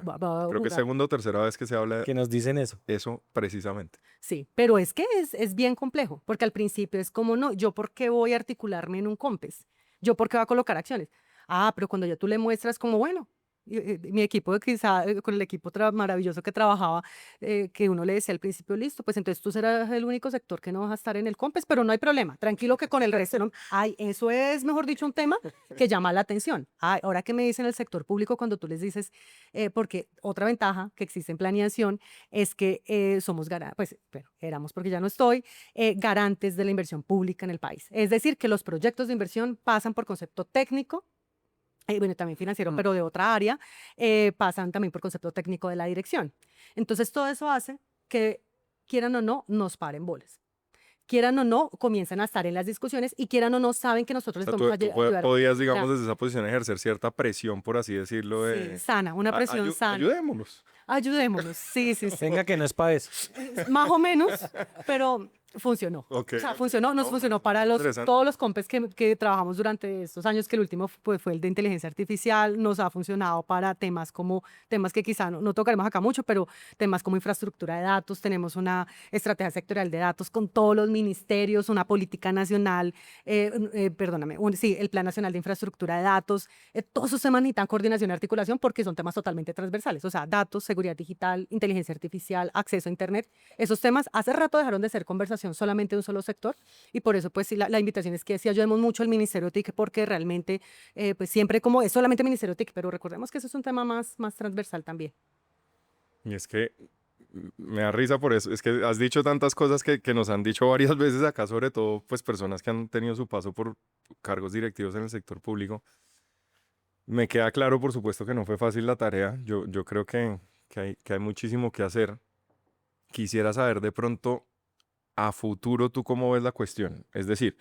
va a Creo que es jugar. segunda o tercera vez que se habla de Que nos dicen eso. eso precisamente. Sí, pero es que es bien complejo, porque al principio es como, no, ¿yo por qué voy a articularme en un COMPES? ¿Yo por qué voy a colocar acciones? Ah, pero cuando ya tú le muestras como, bueno, mi equipo, quizá con el equipo maravilloso que trabajaba, que uno le decía al principio, listo, pues entonces tú serás el único sector que no vas a estar en el COMPES, pero no hay problema, tranquilo que con el resto, no. Ay, eso es, mejor dicho, un tema que llama la atención. Ay, ahora que me dicen el sector público, cuando tú les dices, porque otra ventaja que existe en planeación es que somos garantes, pues, pero éramos porque ya no estoy, garantes de la inversión pública en el país. Es decir, que los proyectos de inversión pasan por concepto técnico, bueno, también financiero, pero de otra área, pasan también por concepto técnico de la dirección. Entonces, todo eso hace que, quieran o no, nos paren bolas. Quieran o no, comienzan a estar en las discusiones y quieran o no, saben que nosotros O les sea, podemos ayudar. podías, digamos, Ya, desde esa posición ejercer cierta presión, por así decirlo, sí, sana, una presión sana. ayudémonos. Ayudémonos, sí, sí, sí. Venga, que no es para eso. Más o menos, pero funcionó. Ok, O sea, ok. funcionó, nos No, funcionó para interesante. todos los compes que trabajamos durante estos años, que el último pues, fue el de inteligencia artificial, nos ha funcionado para temas como, temas que quizá no tocaremos acá mucho, pero temas como infraestructura de datos, tenemos una estrategia sectorial de datos con todos los ministerios, una política nacional, perdóname, sí, el Plan Nacional de Infraestructura de Datos, todos esos temas necesitan coordinación y articulación porque son temas totalmente transversales, o sea, datos, seguridad digital, inteligencia artificial, acceso a Internet, esos temas hace rato dejaron de ser conversación solamente de un solo sector y por eso pues sí, la invitación es que sí ayudemos mucho al Ministerio TIC porque realmente pues siempre como es solamente Ministerio TIC, pero recordemos que eso es un tema más transversal también. Y es que me da risa por eso. Es que has dicho tantas cosas que nos han dicho varias veces acá, sobre todo pues personas que han tenido su paso por cargos directivos en el sector público. Me queda claro, por supuesto, que no fue fácil la tarea. Yo creo que hay muchísimo que hacer. Quisiera saber de pronto a futuro tú cómo ves la cuestión. Es decir,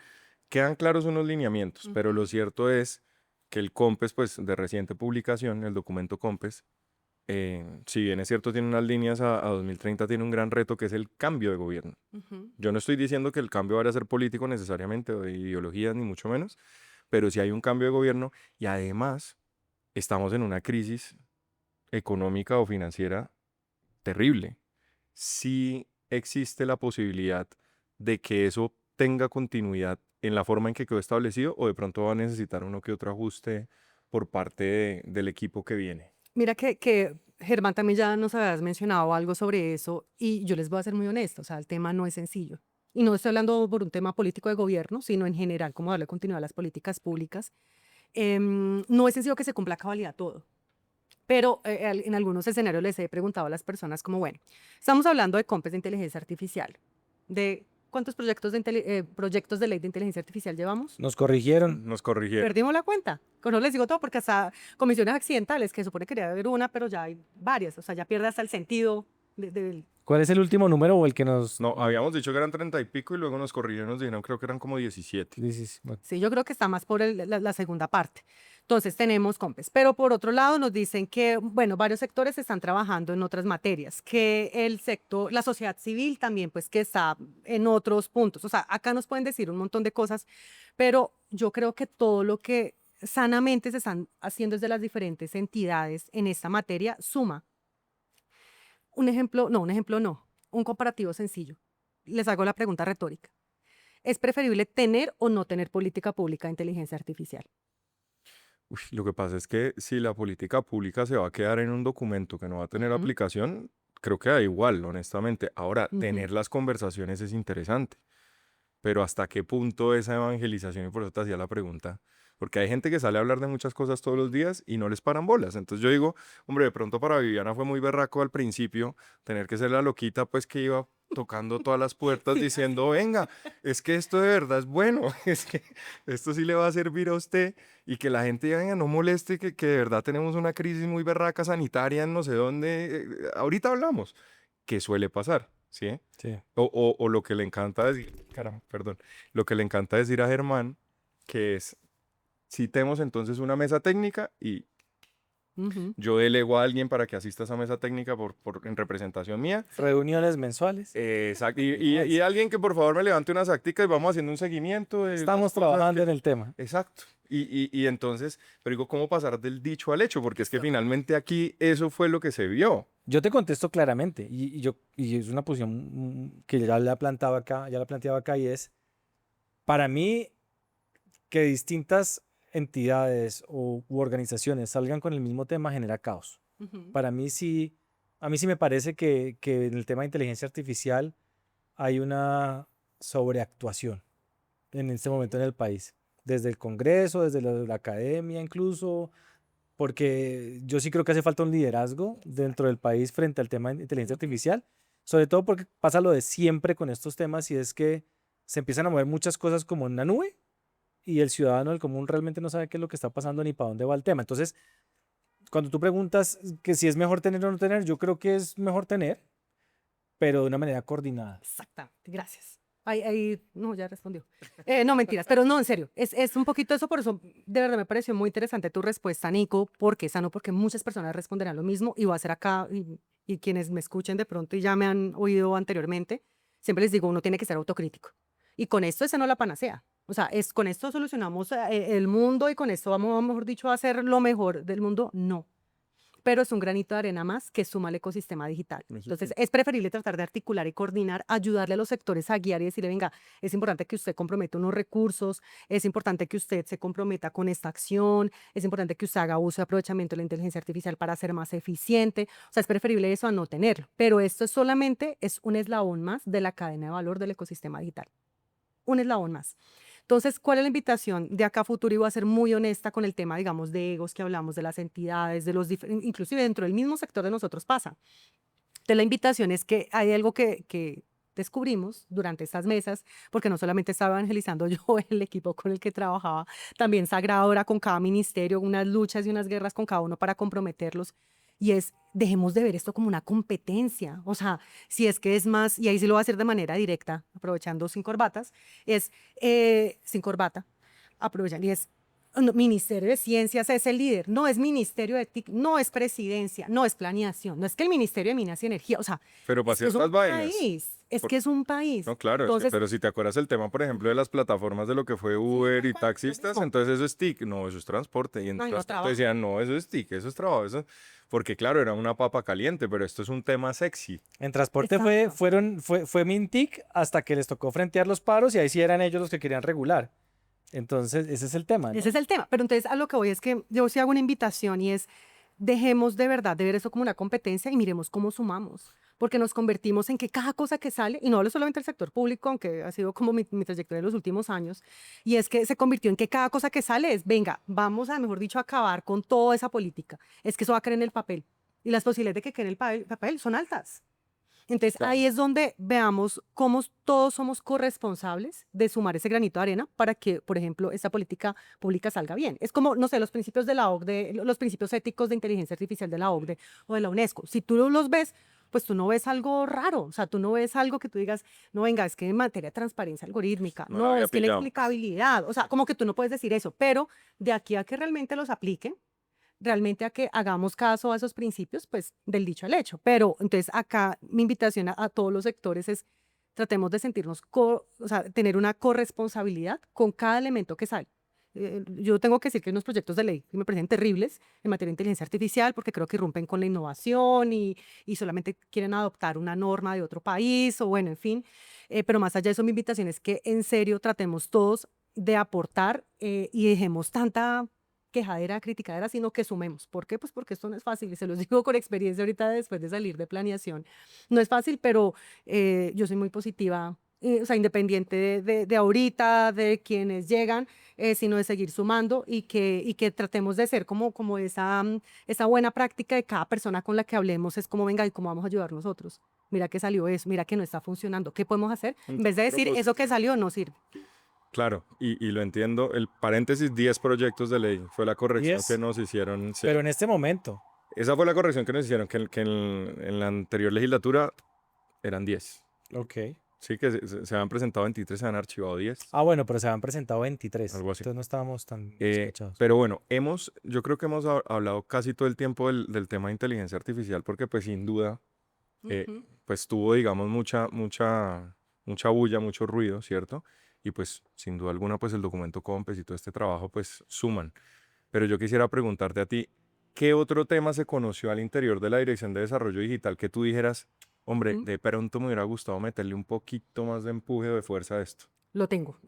quedan claros unos lineamientos, pero lo cierto es que el COMPES, pues de reciente publicación, el documento COMPES, si bien es cierto, tiene unas líneas a 2030, tiene un gran reto que es el cambio de gobierno. Yo no estoy diciendo que el cambio vaya a ser político necesariamente o de ideologías, ni mucho menos, pero sí hay un cambio de gobierno y además estamos en una crisis económica o financiera terrible. Sí existe la posibilidad de que eso tenga continuidad en la forma en que quedó establecido o de pronto va a necesitar uno que otro ajuste por parte del equipo que viene. Mira que Germán también ya nos habías mencionado algo sobre eso y yo les voy a ser muy honesta, o sea, el tema no es sencillo. Y no estoy hablando por un tema político de gobierno, sino en general, cómo darle continuidad a las políticas públicas. No es sencillo que se cumpla a cabalidad todo. Pero en algunos escenarios les he preguntado a las personas como, bueno, estamos hablando de compes de inteligencia artificial. ¿De cuántos proyectos de ley de inteligencia artificial llevamos? Nos corrigieron. Nos corrigieron. Perdimos la cuenta. Con eso les digo todo, porque hasta comisiones accidentales, que supone que debería haber una, pero ya hay varias. O sea, ya pierde hasta el sentido del... ¿Cuál es el último número o el que nos... No, habíamos dicho que eran 30 y pico y luego nos corrigieron, nos dijeron creo que eran como 17. Dices, bueno, Sí, yo creo que está más por la segunda parte. Entonces tenemos COMPES, pero por otro lado nos dicen que, bueno, varios sectores están trabajando en otras materias, que el sector, la sociedad civil también, pues que está en otros puntos. O sea, acá nos pueden decir un montón de cosas, pero yo creo que todo lo que sanamente se están haciendo desde las diferentes entidades en esta materia suma. Un ejemplo no, un comparativo sencillo. Les hago la pregunta retórica. ¿Es preferible tener o no tener política pública de inteligencia artificial? Uy, lo que pasa es que si la política pública se va a quedar en un documento que no va a tener Ujú. aplicación, creo que da igual, honestamente. Ahora, Ujú. tener las conversaciones es interesante, pero ¿hasta qué punto esa evangelización? Y por eso te hacía la pregunta, porque hay gente que sale a hablar de muchas cosas todos los días y no les paran bolas. Entonces yo digo, hombre, de pronto para Viviana fue muy berraco al principio tener que ser la loquita, pues que iba tocando todas las puertas diciendo, venga, es que esto de verdad es bueno, es que esto sí le va a servir a usted y que la gente diga, venga, no moleste, que de verdad tenemos una crisis muy berraca sanitaria en no sé dónde. Ahorita hablamos, que suele pasar, ¿sí? sí. O lo que le encanta decir, caramba, perdón, lo que le encanta decir a Germán, que es, citemos entonces una mesa técnica y Ujú. yo delego a alguien para que asista a esa mesa técnica en representación mía. Reuniones mensuales. Exacto. Y alguien que por favor me levante unas acticas y vamos haciendo un seguimiento de Estamos las cosas trabajando que- en el tema. Exacto. Y entonces, pero digo, ¿cómo pasar del dicho al hecho? Porque es que finalmente aquí eso fue lo que se vio. Yo te contesto claramente y es una posición que ya la planteaba acá, y es, para mí, que distintas entidades u organizaciones salgan con el mismo tema genera caos. Ujú. Para mí sí, a mí sí me parece que en el tema de inteligencia artificial hay una sobreactuación en este momento en el país, desde el Congreso, desde la academia incluso, porque yo sí creo que hace falta un liderazgo dentro del país frente al tema de inteligencia artificial, sobre todo porque pasa lo de siempre con estos temas y es que se empiezan a mover muchas cosas como en una nube y el ciudadano del común realmente no sabe qué es lo que está pasando ni para dónde va el tema. Entonces, cuando tú preguntas que si es mejor tener o no tener, yo creo que es mejor tener, pero de una manera coordinada. Exactamente, gracias. No, ya respondió. No, mentiras, pero no, en serio, es un poquito eso, por eso de verdad me pareció muy interesante tu respuesta, Nico, porque sano, porque muchas personas responderán lo mismo y va a ser acá, y quienes me escuchen de pronto y ya me han oído anteriormente, siempre les digo, uno tiene que ser autocrítico. Y con esto esa no es la panacea. O sea, con esto solucionamos el mundo y con esto vamos, mejor dicho, a hacer lo mejor del mundo. No, pero es un granito de arena más que suma al ecosistema digital. Eso Entonces, sí. es preferible tratar de articular y coordinar, ayudarle a los sectores a guiar y decirle, venga, es importante que usted comprometa unos recursos, es importante que usted se comprometa con esta acción, es importante que usted haga uso y aprovechamiento de la inteligencia artificial para ser más eficiente. O sea, es preferible eso a no tenerlo. Pero esto es un eslabón más de la cadena de valor del ecosistema digital. Un eslabón más. Entonces, ¿cuál es la invitación de acá a futuro? Y voy a ser muy honesta con el tema, digamos, de egos que hablamos, de las entidades, inclusive dentro del mismo sector de nosotros pasa. Entonces, la invitación es que hay algo que descubrimos durante estas mesas, porque no solamente estaba evangelizando yo, el equipo con el que trabajaba, también Sagrado era con cada ministerio, unas luchas y unas guerras con cada uno para comprometerlos. Y es, dejemos de ver esto como una competencia. O sea, si es que es más, y ahí sí lo voy a hacer de manera directa, aprovechando sin corbatas, es sin corbata, aprovechan, y es, no, Ministerio de Ciencias es el líder, no es Ministerio de TIC, no es Presidencia, no es Planeación, no es que el Ministerio de Minas y Energía, o sea, Pero para es que es ciertas un vainas. país, es Por- que es un país. No, claro, Entonces, pero si te acuerdas el tema, por ejemplo, de las plataformas de lo que fue Uber y tal cual, lo taxistas, mismo. entonces eso es TIC, no, eso es transporte. Y en No, y no transporte trabajo. decían, no, eso es TIC, eso es trabajo, eso... Porque claro, era una papa caliente, pero esto es un tema sexy. En transporte Exacto. fue Mintic hasta que les tocó frentear los paros y ahí sí eran ellos los que querían regular. Entonces, ese es el tema, ¿no? Ese es el tema. Pero entonces a lo que voy es que yo sí hago una invitación y es, dejemos de verdad de ver eso como una competencia y miremos cómo sumamos. porque nos convertimos en que cada cosa que sale, y no hablo solamente del sector público, aunque ha sido como mi trayectoria en los últimos años, y es que se convirtió en que cada cosa que sale es, venga, vamos a, mejor dicho, acabar con toda esa política. Es que eso va a caer en el papel, y las posibilidades de que quede en el papel son altas. Entonces Claro. ahí es donde veamos cómo todos somos corresponsables de sumar ese granito de arena para que, por ejemplo, esta política pública salga bien. Es como, no sé, los principios de la OCDE, los principios éticos de inteligencia artificial de la OCDE o de la UNESCO. Si tú los ves, pues tú no ves algo raro, o sea, tú no ves algo que tú digas, no, venga, es que en materia de transparencia algorítmica, No lo no, había es que la pillado. explicabilidad, o sea, como que tú no puedes decir eso, pero de aquí a que realmente los apliquen, realmente a que hagamos caso a esos principios, pues del dicho al hecho. Pero entonces acá mi invitación a todos los sectores es tratemos de sentirnos, o sea, tener una corresponsabilidad con cada elemento que sale. Yo tengo que decir que hay unos proyectos de ley que me parecen terribles en materia de inteligencia artificial porque creo que irrumpen con la innovación y solamente quieren adoptar una norma de otro país o bueno, en fin. Pero más allá de eso, mi invitación es que en serio tratemos todos de aportar y dejemos tanta quejadera, criticadera, sino que sumemos. ¿Por qué? Pues porque esto no es fácil y se los digo con experiencia ahorita después de salir de planeación. No es fácil, pero yo soy muy positiva, o sea, independiente de ahorita, de quienes llegan, sino de seguir sumando y que tratemos de ser como esa buena práctica de cada persona con la que hablemos, es como, venga, ¿y cómo vamos a ayudar nosotros? Mira que salió eso, mira que no está funcionando, ¿qué podemos hacer? En vez de decir, eso que salió no sirve. Claro, y lo entiendo. El paréntesis 10 proyectos de ley fue la corrección que 10, nos hicieron. Sí. pero en este momento. Esa fue la corrección que nos hicieron, en la anterior legislatura eran 10. Ok. Sí, que se habían presentado 23, se han archivado 10. Ah, bueno, pero se han presentado 23. Algo así. Entonces no estábamos tan Eh, despechados. pero bueno, yo creo que hemos hablado casi todo el tiempo del tema de inteligencia artificial porque pues sin duda, pues tuvo, digamos, mucha bulla, mucho ruido, ¿cierto? Y pues sin duda alguna, pues el documento COMPES y todo este trabajo, pues suman. Pero yo quisiera preguntarte a ti, ¿qué otro tema se conoció al interior de la Dirección de Desarrollo Digital que tú dijeras, hombre, de pronto me hubiera gustado meterle un poquito más de empuje o de fuerza a esto? Lo tengo.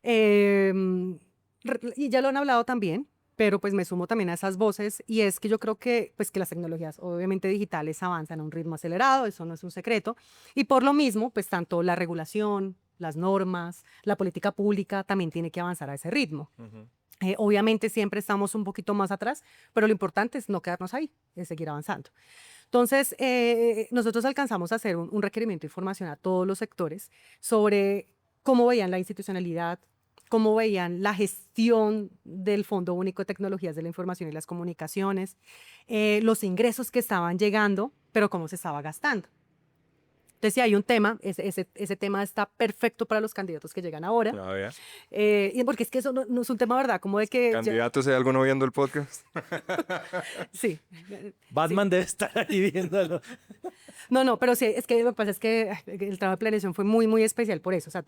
Y ya lo han hablado también, pero pues me sumo también a esas voces y es que yo creo que pues que las tecnologías obviamente digitales avanzan a un ritmo acelerado, eso no es un secreto, y por lo mismo pues tanto la regulación, las normas, la política pública también tiene que avanzar a ese ritmo. Obviamente siempre estamos un poquito más atrás, pero lo importante es no quedarnos ahí, es seguir avanzando. Entonces, nosotros alcanzamos a hacer un requerimiento de información a todos los sectores sobre cómo veían la institucionalidad, cómo veían la gestión del Fondo Único de Tecnologías de la Información y las Comunicaciones, los ingresos que estaban llegando, pero cómo se estaba gastando. Entonces, si hay un tema, ese tema está perfecto para los candidatos que llegan ahora, A ver, y porque es que eso no es un tema, ¿verdad? Como de que... candidatos, ¿hay alguno viendo el podcast? sí. Batman debe estar ahí viéndolo. No, pero sí, es que lo que pasa es que el trabajo de planeación fue muy, muy especial por eso. O sea,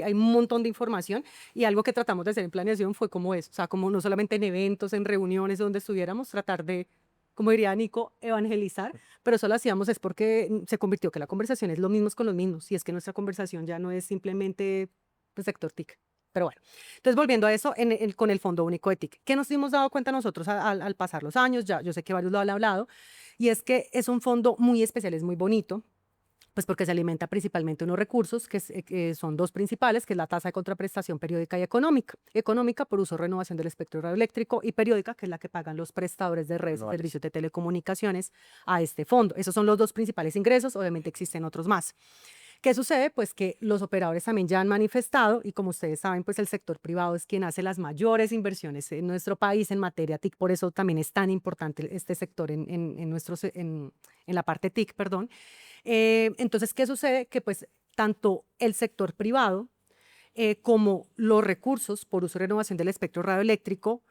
hay un montón de información y algo que tratamos de hacer en planeación fue como eso. O sea, como no solamente en eventos, en reuniones donde estuviéramos, tratar de, como diría Nico, evangelizar, pero eso lo hacíamos es porque se convirtió que la conversación es lo mismo con los mismos y es que nuestra conversación ya no es simplemente el sector TIC. Pero bueno, entonces volviendo a eso, con el Fondo Único de TIC, ¿qué nos hemos dado cuenta nosotros al pasar los años? Ya, yo sé que varios lo han hablado, y es que es un fondo muy especial, es muy bonito, pues porque se alimenta principalmente unos recursos que son dos principales, que es la tasa de contraprestación periódica y económica. Económica por uso o renovación del espectro radioeléctrico y periódica, que es la que pagan los prestadores de redes, servicios de telecomunicaciones a este fondo. Esos son los dos principales ingresos, obviamente existen otros más. ¿Qué sucede? Pues que los operadores también ya han manifestado y como ustedes saben, pues el sector privado es quien hace las mayores inversiones en nuestro país en materia TIC, por eso también es tan importante este sector en la parte TIC, perdón. Entonces, ¿qué sucede? Que pues tanto el sector privado como los recursos por uso y renovación del espectro radioeléctrico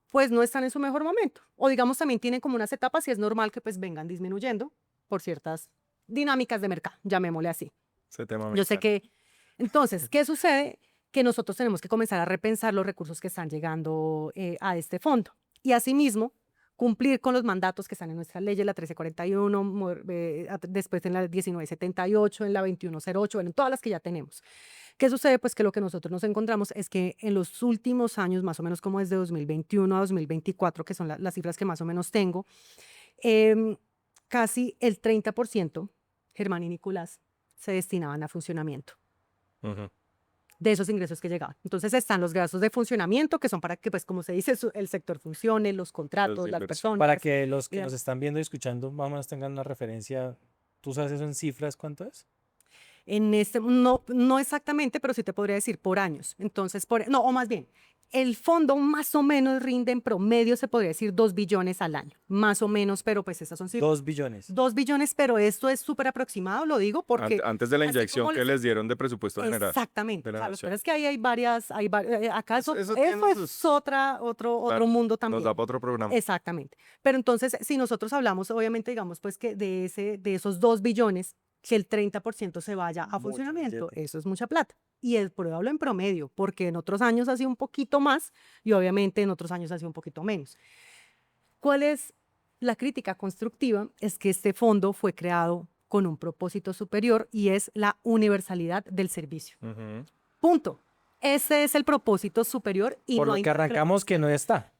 pues no están en su mejor momento. O digamos también tienen como unas etapas y es normal que pues vengan disminuyendo por ciertas dinámicas de mercado, llamémosle así. Ese tema me Yo sé encanta. que, entonces, ¿qué sucede? Que nosotros tenemos que comenzar a repensar los recursos que están llegando a este fondo. Y asimismo, cumplir con los mandatos que están en nuestra ley, la 1341, después en la 1978, en la 2108, en todas las que ya tenemos. ¿Qué sucede? Pues que lo que nosotros nos encontramos es que en los últimos años, más o menos como desde 2021 a 2024, que son las cifras que más o menos tengo, casi el 30%, Germán y Nicolás, se destinaban a funcionamiento Ujú. de esos ingresos que llegaban. Entonces están los gastos de funcionamiento, que son para que, pues como se dice, el sector funcione, los contratos, de las inversión. Para personas. que los y que demás. nos están viendo y escuchando más o menos tengan una referencia, ¿tú sabes eso en cifras cuánto es? En este, no exactamente, pero sí te podría decir por años. Entonces, no, o más bien, el fondo más o menos rinde en promedio, se podría decir 2 billones al año, más o menos, pero pues esas son cifras. 2 billones. 2 billones, pero esto es súper aproximado, lo digo porque Antes de la así inyección como que les dieron de presupuesto general exactamente. de O la sea, lo que nación. pasa es que ahí hay varias, acá Eso tiene eso es sus... otro Claro, mundo nos también. da para otro programa. Exactamente. Pero entonces, si nosotros hablamos, obviamente, digamos, pues que de esos 2 billones, que el 30% se vaya a Mucho funcionamiento, billete. eso es mucha plata. Y hablo en promedio, porque en otros años ha sido un poquito más y obviamente en otros años ha sido un poquito menos. ¿Cuál es la crítica constructiva? Es que este fondo fue creado con un propósito superior y es la universalidad del servicio. Ujú. Punto. Ese es el propósito superior y Por no lo hay que arrancamos que no interpretación. está.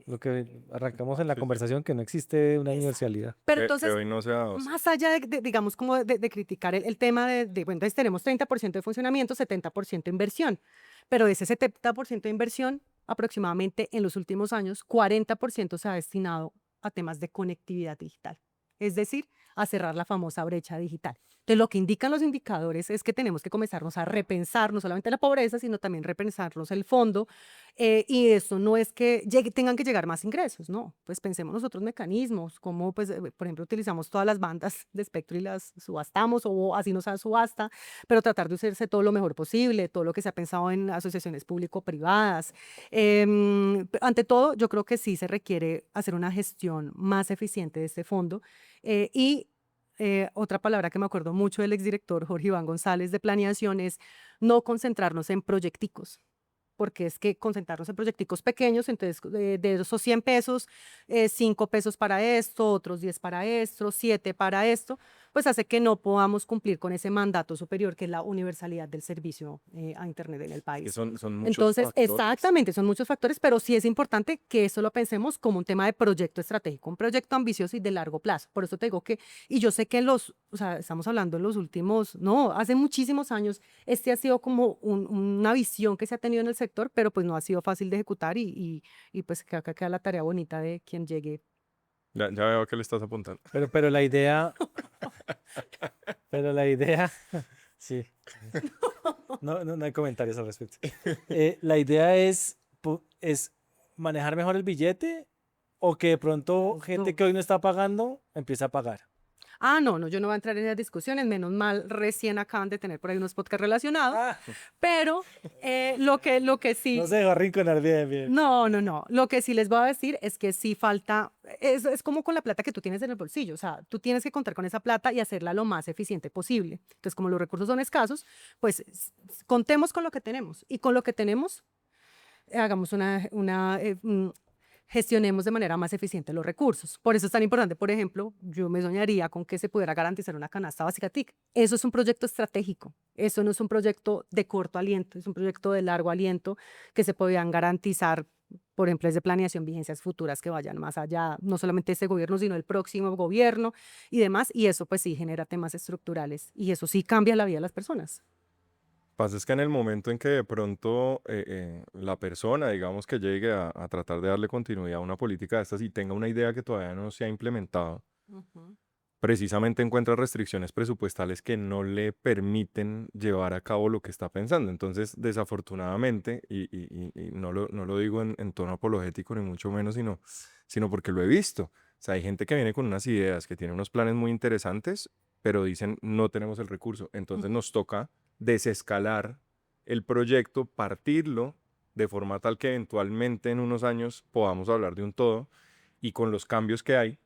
Lo que arrancamos en la Sí, sí. conversación que no existe una Exacto. universalidad. Pero Que entonces, hoy no se da. más allá digamos, como de criticar el tema bueno, entonces tenemos 30% de funcionamiento, 70% de inversión, pero de ese 70% de inversión, aproximadamente en los últimos años, 40% se ha destinado a temas de conectividad digital, es decir, a cerrar la famosa brecha digital. Entonces, lo que indican los indicadores es que tenemos que comenzarnos a repensar no solamente la pobreza, sino también repensarnos el fondo, y eso no es que tengan que llegar más ingresos, no, pues pensemos nosotros mecanismos, como pues, por ejemplo, utilizamos todas las bandas de espectro y las subastamos o así no sea subasta, pero tratar de usarse todo lo mejor posible, todo lo que se ha pensado en asociaciones público-privadas. Ante todo, yo creo que sí se requiere hacer una gestión más eficiente de este fondo y otra palabra que me acuerdo mucho del exdirector Jorge Iván González de Planeación es no concentrarnos en proyecticos, porque es que concentrarnos en proyecticos pequeños, entonces de esos 100 pesos, 5 pesos para esto, otros 10 para esto, 7 para esto, pues hace que no podamos cumplir con ese mandato superior que es la universalidad del servicio a Internet en el Es que país. son muchos Entonces, factores. exactamente, son muchos factores, pero sí es importante que eso lo pensemos como un tema de proyecto estratégico, un proyecto ambicioso y de largo plazo. Por eso te digo que, y yo sé que o sea, estamos hablando en los últimos, no, hace muchísimos años, este ha sido como una visión que se ha tenido en el sector, pero pues no ha sido fácil de ejecutar y pues que acá queda la tarea bonita de quien llegue. Ya veo que le estás apuntando. Pero la idea, sí, no hay comentarios al respecto. La idea es manejar mejor el billete o que de pronto Los gente dos. que hoy no está pagando empiece a pagar. Ah, no, yo no voy a entrar en esas discusiones, menos mal, recién acaban de tener por ahí unos podcasts relacionados, Ah, pero lo que sí... no se dejó arrinconar bien, bien. No. Lo que sí les voy a decir es que sí falta, es como con la plata que tú tienes en el bolsillo, o sea, tú tienes que contar con esa plata y hacerla lo más eficiente posible. Entonces, como los recursos son escasos, pues contemos con lo que tenemos y con lo que tenemos, hagamos gestionemos de manera más eficiente los recursos. Por eso es tan importante, por ejemplo, yo me soñaría con que se pudiera garantizar una canasta básica TIC. Eso es un proyecto estratégico, eso no es un proyecto de corto aliento, es un proyecto de largo aliento que se podían garantizar, por ejemplo, desde planeación, vigencias futuras que vayan más allá, no solamente este gobierno, sino el próximo gobierno y demás, y eso pues sí genera temas estructurales y eso sí cambia la vida de las personas. Pasa es que en el momento en que de pronto la persona, digamos, que llegue a tratar de darle continuidad a una política de estas y tenga una idea que todavía no se ha implementado, Ujú. precisamente encuentra restricciones presupuestales que no le permiten llevar a cabo lo que está pensando. Entonces, desafortunadamente, y no lo digo en tono apologético ni mucho menos, sino porque lo he visto. O sea, hay gente que viene con unas ideas, que tiene unos planes muy interesantes, pero dicen no tenemos el recurso. Entonces nos toca desescalar el proyecto, partirlo de forma tal que eventualmente en unos años podamos hablar de un todo y con los cambios que hay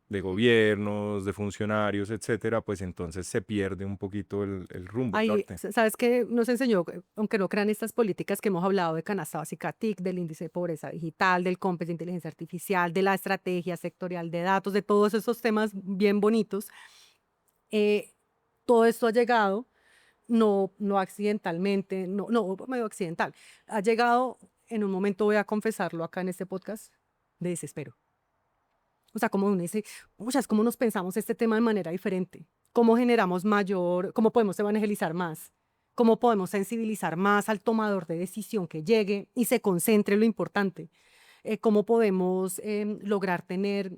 de gobiernos, de funcionarios, etcétera, pues entonces se pierde un poquito el rumbo, el Ahí, norte. ¿sabes qué nos enseñó? Aunque no crean estas políticas que hemos hablado de canasta básica TIC, del índice de pobreza digital, del COMPES de inteligencia artificial, de la estrategia sectorial de datos, de todos esos temas bien bonitos, eh, todo esto ha llegado, no accidentalmente, no medio accidental, ha llegado en un momento, voy a confesarlo acá en este podcast, de desespero. O sea, como uno dice, muchas, cómo nos pensamos este tema de manera diferente, cómo generamos mayor, cómo podemos evangelizar más, cómo podemos sensibilizar más al tomador de decisión que llegue y se concentre en lo importante, cómo podemos lograr tener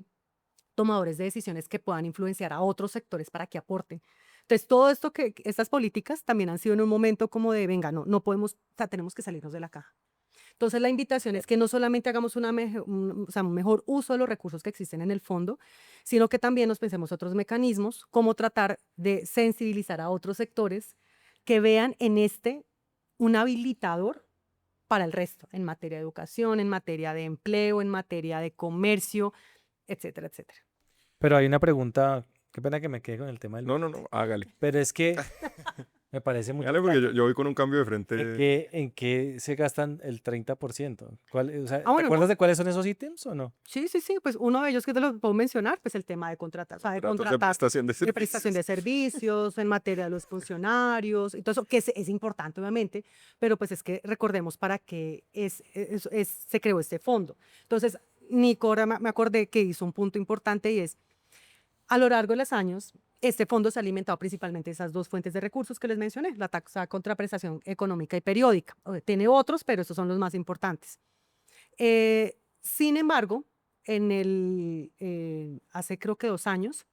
tomadores de decisiones que puedan influenciar a otros sectores para que aporten. Entonces, todo esto estas políticas también han sido en un momento como de, venga, no podemos, o sea, tenemos que salirnos de la caja. Entonces, la invitación es que no solamente hagamos o sea, un mejor uso de los recursos que existen en el fondo, sino que también nos pensemos otros mecanismos, cómo tratar de sensibilizar a otros sectores que vean en un habilitador para el resto, en materia de educación, en materia de empleo, en materia de comercio, etcétera, etcétera. Pero hay una pregunta, qué pena que me quede con el tema No, no, no, hágale. pero es que me parece muy Hágale porque extraño. yo voy con un cambio de frente. En qué se gastan el 30%? O sea, ¿te Bueno, acuerdas no. de cuáles son esos ítems o no? Sí, pues uno de ellos que te lo puedo mencionar, pues el tema de contratar, o sea, de Contratos de contratar prestación de de prestación de servicios. servicios, en materia de los funcionarios, y todo eso, que es importante obviamente, pero pues es que recordemos para qué se creó este fondo. Entonces, Nico, ahora me acordé que hizo un punto importante y es, a lo largo de los años, este fondo se ha alimentado principalmente de esas dos fuentes de recursos que les mencioné, la tasa contra prestación económica y periódica. Tiene otros, pero esos son los más importantes. Sin embargo, hace creo que 2 años,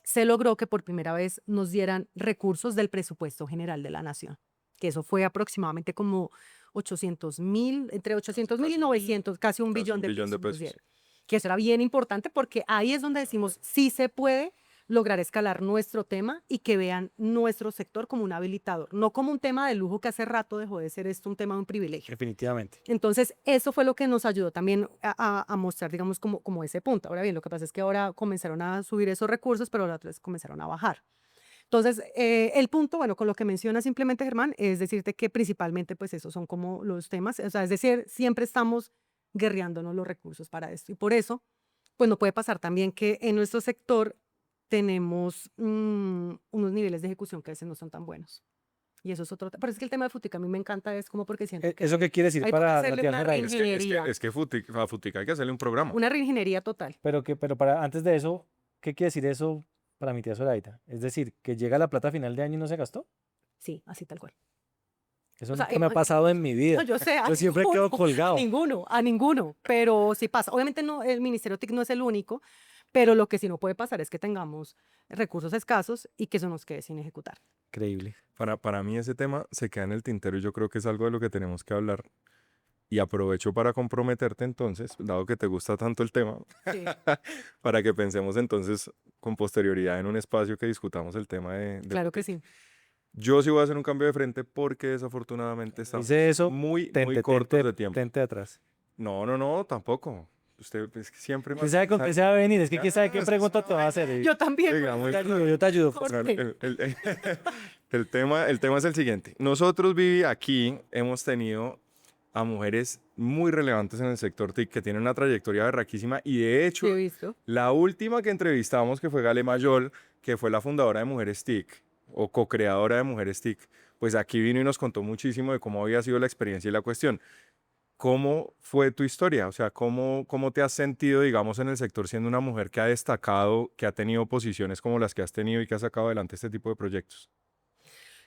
se logró que por primera vez nos dieran recursos del presupuesto general de la nación, que eso fue aproximadamente como 800.000, entre 800.000 y 900, casi un Casi billón un de billón de pesos nos pesos. dieron. Que eso era bien importante porque ahí es donde decimos, sí se puede lograr escalar nuestro tema y que vean nuestro sector como un habilitador, no como un tema de lujo que hace rato dejó de ser esto un tema de un privilegio. Definitivamente. Entonces, eso fue lo que nos ayudó también a mostrar, digamos, como ese punto. Ahora bien, lo que pasa es que ahora comenzaron a subir esos recursos, pero ahora otras comenzaron a bajar. Entonces, el punto, bueno, con lo que menciona simplemente Germán, es decirte que principalmente, pues, esos son como los temas, o sea, es decir, siempre estamos guerreándonos los recursos para esto. Y por eso, pues, no puede pasar también que en nuestro sector tenemos unos niveles de ejecución que a veces no son tan buenos. Y eso es otro tema. Pero es que el tema de Futica a mí me encanta, es como porque siento que ¿Eso qué quiere decir hay que para hacerle Tatiana una Zoraida? reingeniería. Es que a Futica hay que hacerle un programa. Una reingeniería total. Pero para antes de eso, ¿qué quiere decir eso para mi tía Zoraida? Es decir, que llega la plata a final de año y no se gastó. Sí, así tal cual. Eso O sea, nunca me ha pasado en mi no, vida. yo sé, Yo siempre quedo a colgado. ninguno, pero sí pasa. Obviamente no, el Ministerio TIC no es el único, pero lo que sí no puede pasar es que tengamos recursos escasos y que eso nos quede sin ejecutar. Increíble. Para mí ese tema se queda en el tintero y yo creo que es algo de lo que tenemos que hablar. Y aprovecho para comprometerte entonces, dado que te gusta tanto el tema, Sí. para que pensemos entonces con posterioridad en un espacio que discutamos el tema de Claro que Futica. sí. Yo sí voy a hacer un cambio de frente porque desafortunadamente estamos Dice eso, muy tente, cortos tente, de tiempo. tente atrás. No, no, no, tampoco. Usted es que siempre ¿Quién sabe con qué se va a venir? Es que quién sabe qué es que pregunta esa te va a vaina- hacer. Yo también. Venga, pues, muy Yo te ayudo. Jorge. Bueno, el tema es el siguiente. Nosotros, Vivi, aquí hemos tenido a mujeres muy relevantes en el sector TIC que tienen una trayectoria berraquísima y de hecho, Sí, he visto. la última que entrevistamos, que fue Gale Mayol, que fue la fundadora de Mujeres TIC o co-creadora de Mujeres TIC, pues aquí vino y nos contó muchísimo de cómo había sido la experiencia y la cuestión. ¿Cómo fue tu historia? O sea, ¿cómo te has sentido, digamos, en el sector siendo una mujer que ha destacado, que ha tenido posiciones como las que has tenido y que ha sacado adelante este tipo de proyectos?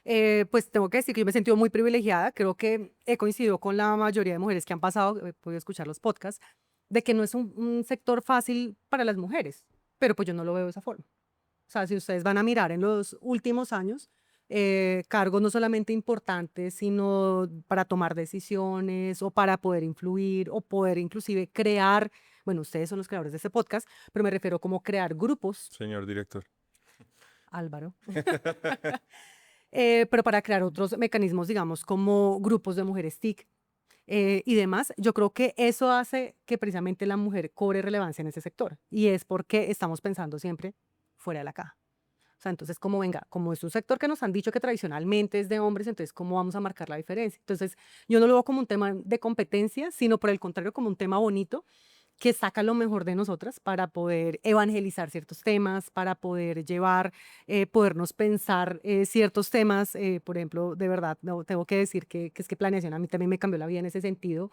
Pues tengo que decir que yo me he sentido muy privilegiada. Creo que he coincidido con la mayoría de mujeres que han pasado, he podido escuchar los podcasts, de que no es un sector fácil para las mujeres, pero pues yo no lo veo de esa forma. O sea, si ustedes van a mirar en los últimos años, cargos no solamente importantes, sino para tomar decisiones o para poder influir o poder inclusive crear, bueno, ustedes son los creadores de este podcast, pero me refiero como crear grupos, Señor director. Álvaro, pero para crear otros mecanismos, digamos, como grupos de mujeres TIC y demás, yo creo que eso hace que precisamente la mujer cobre relevancia en ese sector y es porque estamos pensando siempre fuera de la caja. O sea, entonces, como venga, como es un sector que nos han dicho que tradicionalmente es de hombres, entonces, ¿cómo vamos a marcar la diferencia? Entonces, yo no lo veo como un tema de competencia, sino por el contrario, como un tema bonito que saca lo mejor de nosotras para poder evangelizar ciertos temas, para poder llevar, podernos pensar ciertos temas. Por ejemplo, de verdad, no, tengo que decir que es que planeación a mí también me cambió la vida en ese sentido,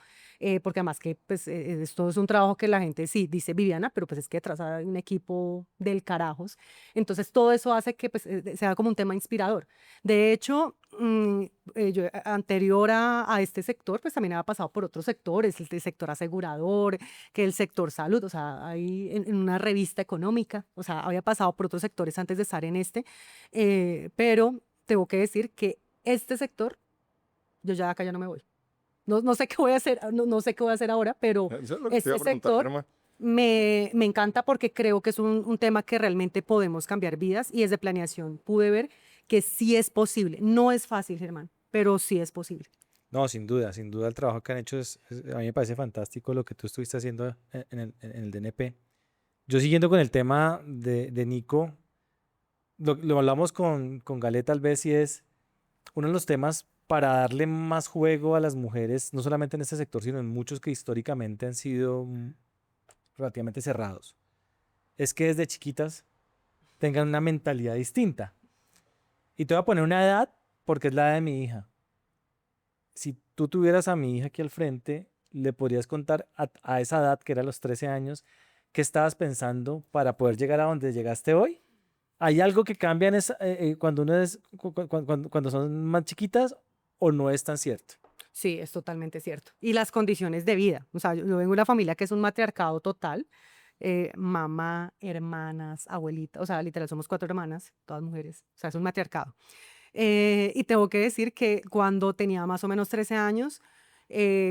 porque además que pues, esto es un trabajo que la gente sí dice Viviana, pero pues es que detrás hay un equipo del carajos. Entonces todo eso hace que pues, sea como un tema inspirador. De hecho, yo anterior a este sector, pues también había pasado por otros sectores, el sector asegurador, que el sector salud, o sea, ahí en una revista económica, o sea, había pasado por otros sectores antes de estar en este, pero tengo que decir que este sector, yo ya acá ya no me voy. No, no sé qué voy a hacer, no sé qué voy a hacer ahora, pero Eso es lo que te iba este a preguntar, sector hermano. me encanta porque creo que es un tema que realmente podemos cambiar vidas y desde planeación pude ver que sí es posible. No es fácil, Germán, pero sí es posible. No, sin duda el trabajo que han hecho a mí me parece fantástico lo que tú estuviste haciendo en el DNP. Yo siguiendo con el tema de Nico, lo hablamos con Gale tal vez y es uno de los temas para darle más juego a las mujeres, no solamente en este sector, sino en muchos que históricamente han sido relativamente cerrados. Es que desde chiquitas tengan una mentalidad distinta. Y te voy a poner una edad porque es la edad de mi hija. Si tú tuvieras a mi hija aquí al frente, le podrías contar a esa edad, que era los 13 años, qué estabas pensando para poder llegar a donde llegaste hoy. ¿Hay algo que cambia cuando uno es, cuando son más chiquitas o no es tan cierto? Sí, es totalmente cierto. Y las condiciones de vida. O sea, yo vengo de una familia que es un matriarcado total. Mamá, hermanas, abuelita, o sea, literal, somos 4 hermanas, todas mujeres. O sea, es un matriarcado. Y tengo que decir que cuando tenía más o menos 13 años,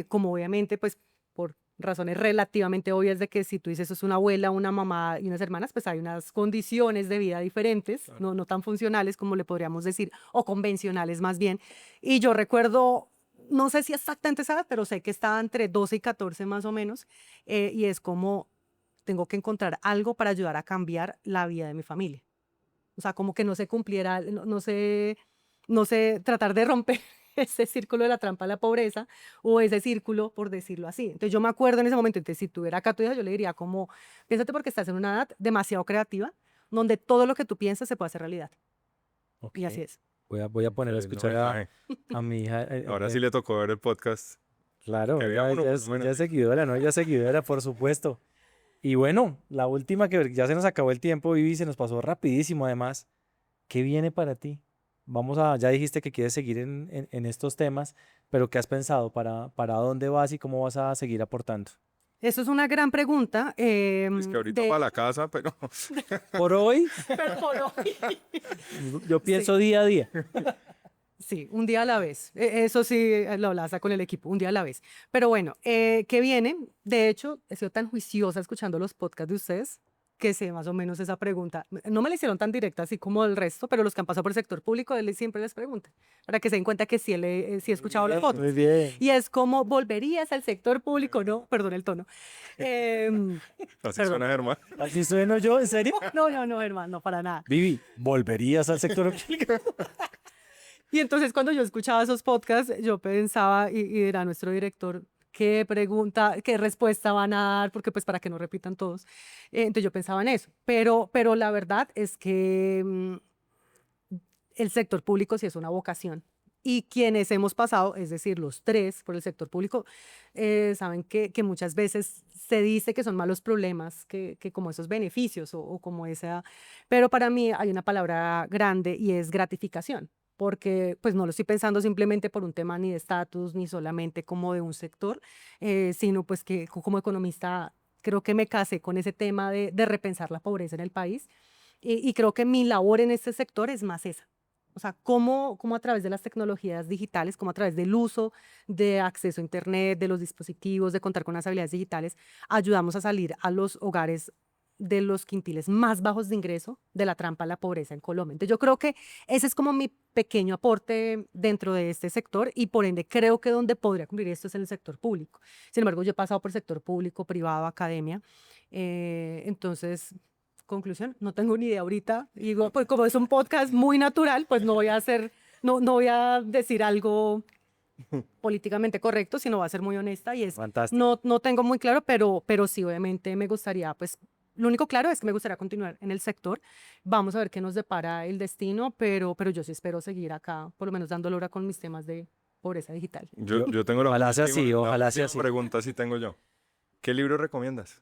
como obviamente, pues por razones relativamente obvias de que si tú dices es una abuela, una mamá y unas hermanas, pues hay unas condiciones de vida diferentes, Claro. no tan funcionales como le podríamos decir, o convencionales más bien. Y yo recuerdo, no sé si exactamente esa edad, pero sé que estaba entre 12 y 14 más o menos, y es como tengo que encontrar algo para ayudar a cambiar la vida de mi familia. O sea, como que no se cumpliera, no sé, tratar de romper ese círculo de la trampa de la pobreza o ese círculo, por decirlo así. Entonces yo me acuerdo en ese momento, entonces si tuviera acá tu hija, yo le diría como, piénsate porque estás en una edad demasiado creativa, donde todo lo que tú piensas se puede hacer realidad. Ok. Y así es. Voy a poner a Excelente escuchar mensaje. a mi hija. Ahora sí le tocó ver el podcast. Claro, Que ella, veamos uno ella por lo es, menos. ella es seguidora, ¿no? Ella es seguidora, por supuesto. Y bueno, la última que ya se nos acabó el tiempo, Vivi, se nos pasó rapidísimo además. ¿Qué viene para ti? Ya dijiste que quieres seguir en estos temas, pero ¿qué has pensado? ¿Para dónde vas y cómo vas a seguir aportando? Eso es una gran pregunta. Es que ahorita para la casa, pero Por hoy, Pero por hoy. yo Sí. pienso día a día. Sí, un día a la vez. Eso sí, lo hablas con el equipo, un día a la vez. Pero bueno, ¿qué viene? De hecho, he sido tan juiciosa escuchando los podcasts de ustedes que sé más o menos esa pregunta. No me la hicieron tan directa así como el resto, pero los que han pasado por el sector público, él siempre les pregunta, para que se den cuenta que sí he escuchado los Muy podcasts. bien. Y es como, ¿volverías al sector público? No, perdón el tono. así Perdón. suena Germán. Así sueno yo, ¿en serio? No, hermano, no, para nada. Vivi, ¿volverías al sector público? Y entonces cuando yo escuchaba esos podcasts, yo pensaba, y era nuestro director, qué pregunta, qué respuesta van a dar, porque pues para que no repitan todos. Entonces yo pensaba en eso. Pero la verdad es que el sector público sí es una vocación. Y quienes hemos pasado, es decir, los tres por el sector público, saben que muchas veces se dice que son malos problemas, que como esos beneficios o como esa... Pero para mí hay una palabra grande y es gratificación, porque pues no lo estoy pensando simplemente por un tema ni de estatus, ni solamente como de un sector, sino pues que como economista creo que me casé con ese tema de repensar la pobreza en el país y creo que mi labor en este sector es más esa. O sea, cómo a través de las tecnologías digitales, cómo a través del uso de acceso a Internet, de los dispositivos, de contar con las habilidades digitales, ayudamos a salir a los hogares de los quintiles más bajos de ingreso de la trampa a la pobreza en Colombia. Entonces, yo creo que ese es como mi pequeño aporte dentro de este sector y por ende creo que donde podría cumplir esto es en el sector público. Sin embargo, yo he pasado por sector público, privado, academia. Entonces, conclusión, no tengo ni idea ahorita. Digo, pues como es un podcast muy natural, pues no voy a decir algo políticamente correcto, sino va a ser muy honesta y es, Fantástico. no tengo muy claro, pero sí, obviamente me gustaría, pues, lo único claro es que me gustaría continuar en el sector. Vamos a ver qué nos depara el destino, pero yo sí espero seguir acá, por lo menos dando lora con mis temas de pobreza digital. Yo tengo Ojalá sea así, la ojalá sea última así. pregunta sí tengo yo. ¿Qué libro recomiendas?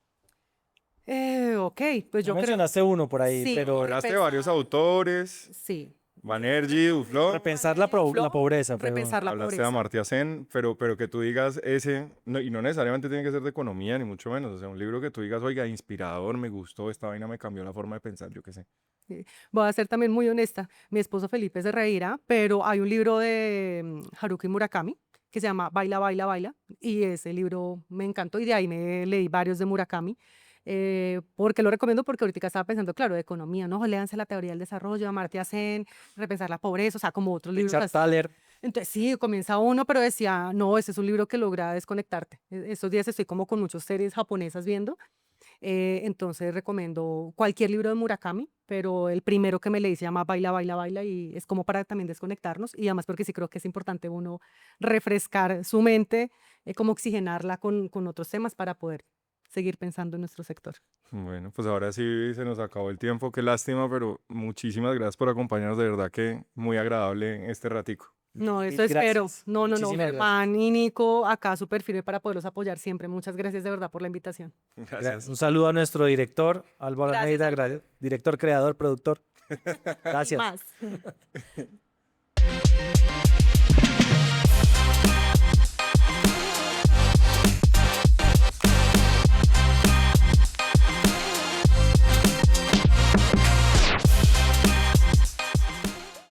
Ok, pues Ya yo creo, mencionaste uno por ahí, sí, pero Hablaste de varios autores, sí, Banerjee, Duflo, repensar la Flo, pobreza, pero repensar la hablaste de pobreza. Amartya Sen, pero que tú digas ese, y no necesariamente tiene que ser de economía, ni mucho menos, o sea, un libro que tú digas, oiga, inspirador, me gustó, esta vaina me cambió la forma de pensar, yo qué sé. Voy a ser también muy honesta. Mi esposo Felipe se reirá, pero hay un libro de Haruki Murakami que se llama Baila, Baila, Baila. Y ese libro me encantó y de ahí me leí varios de Murakami. ¿Por qué lo recomiendo? Porque ahorita estaba pensando, claro, de economía, ¿no? Léanse La teoría del desarrollo, Amartya Sen, Repensar la pobreza, o sea, como otros libros Richard así. Thaler, Entonces sí, comienza uno, pero decía, no, ese es un libro que logra desconectarte. Estos días estoy como con muchas series japonesas viendo entonces recomiendo cualquier libro de Murakami, pero el primero que me leí se llama Baila, Baila, Baila y es como para también desconectarnos y además porque sí creo que es importante uno refrescar su mente, como oxigenarla con otros temas para poder seguir pensando en nuestro sector. Bueno, pues ahora sí se nos acabó el tiempo, qué lástima, pero muchísimas gracias por acompañarnos, de verdad que muy agradable este ratico. No, mil eso espero. gracias. No, Muchísimas gracias. Germán y Nico, acá súper firme para poderlos apoyar siempre. Muchas gracias de verdad por la invitación. Gracias. Un saludo a nuestro director, Álvaro Gracias, Almeida, director, creador, productor. Gracias. Más.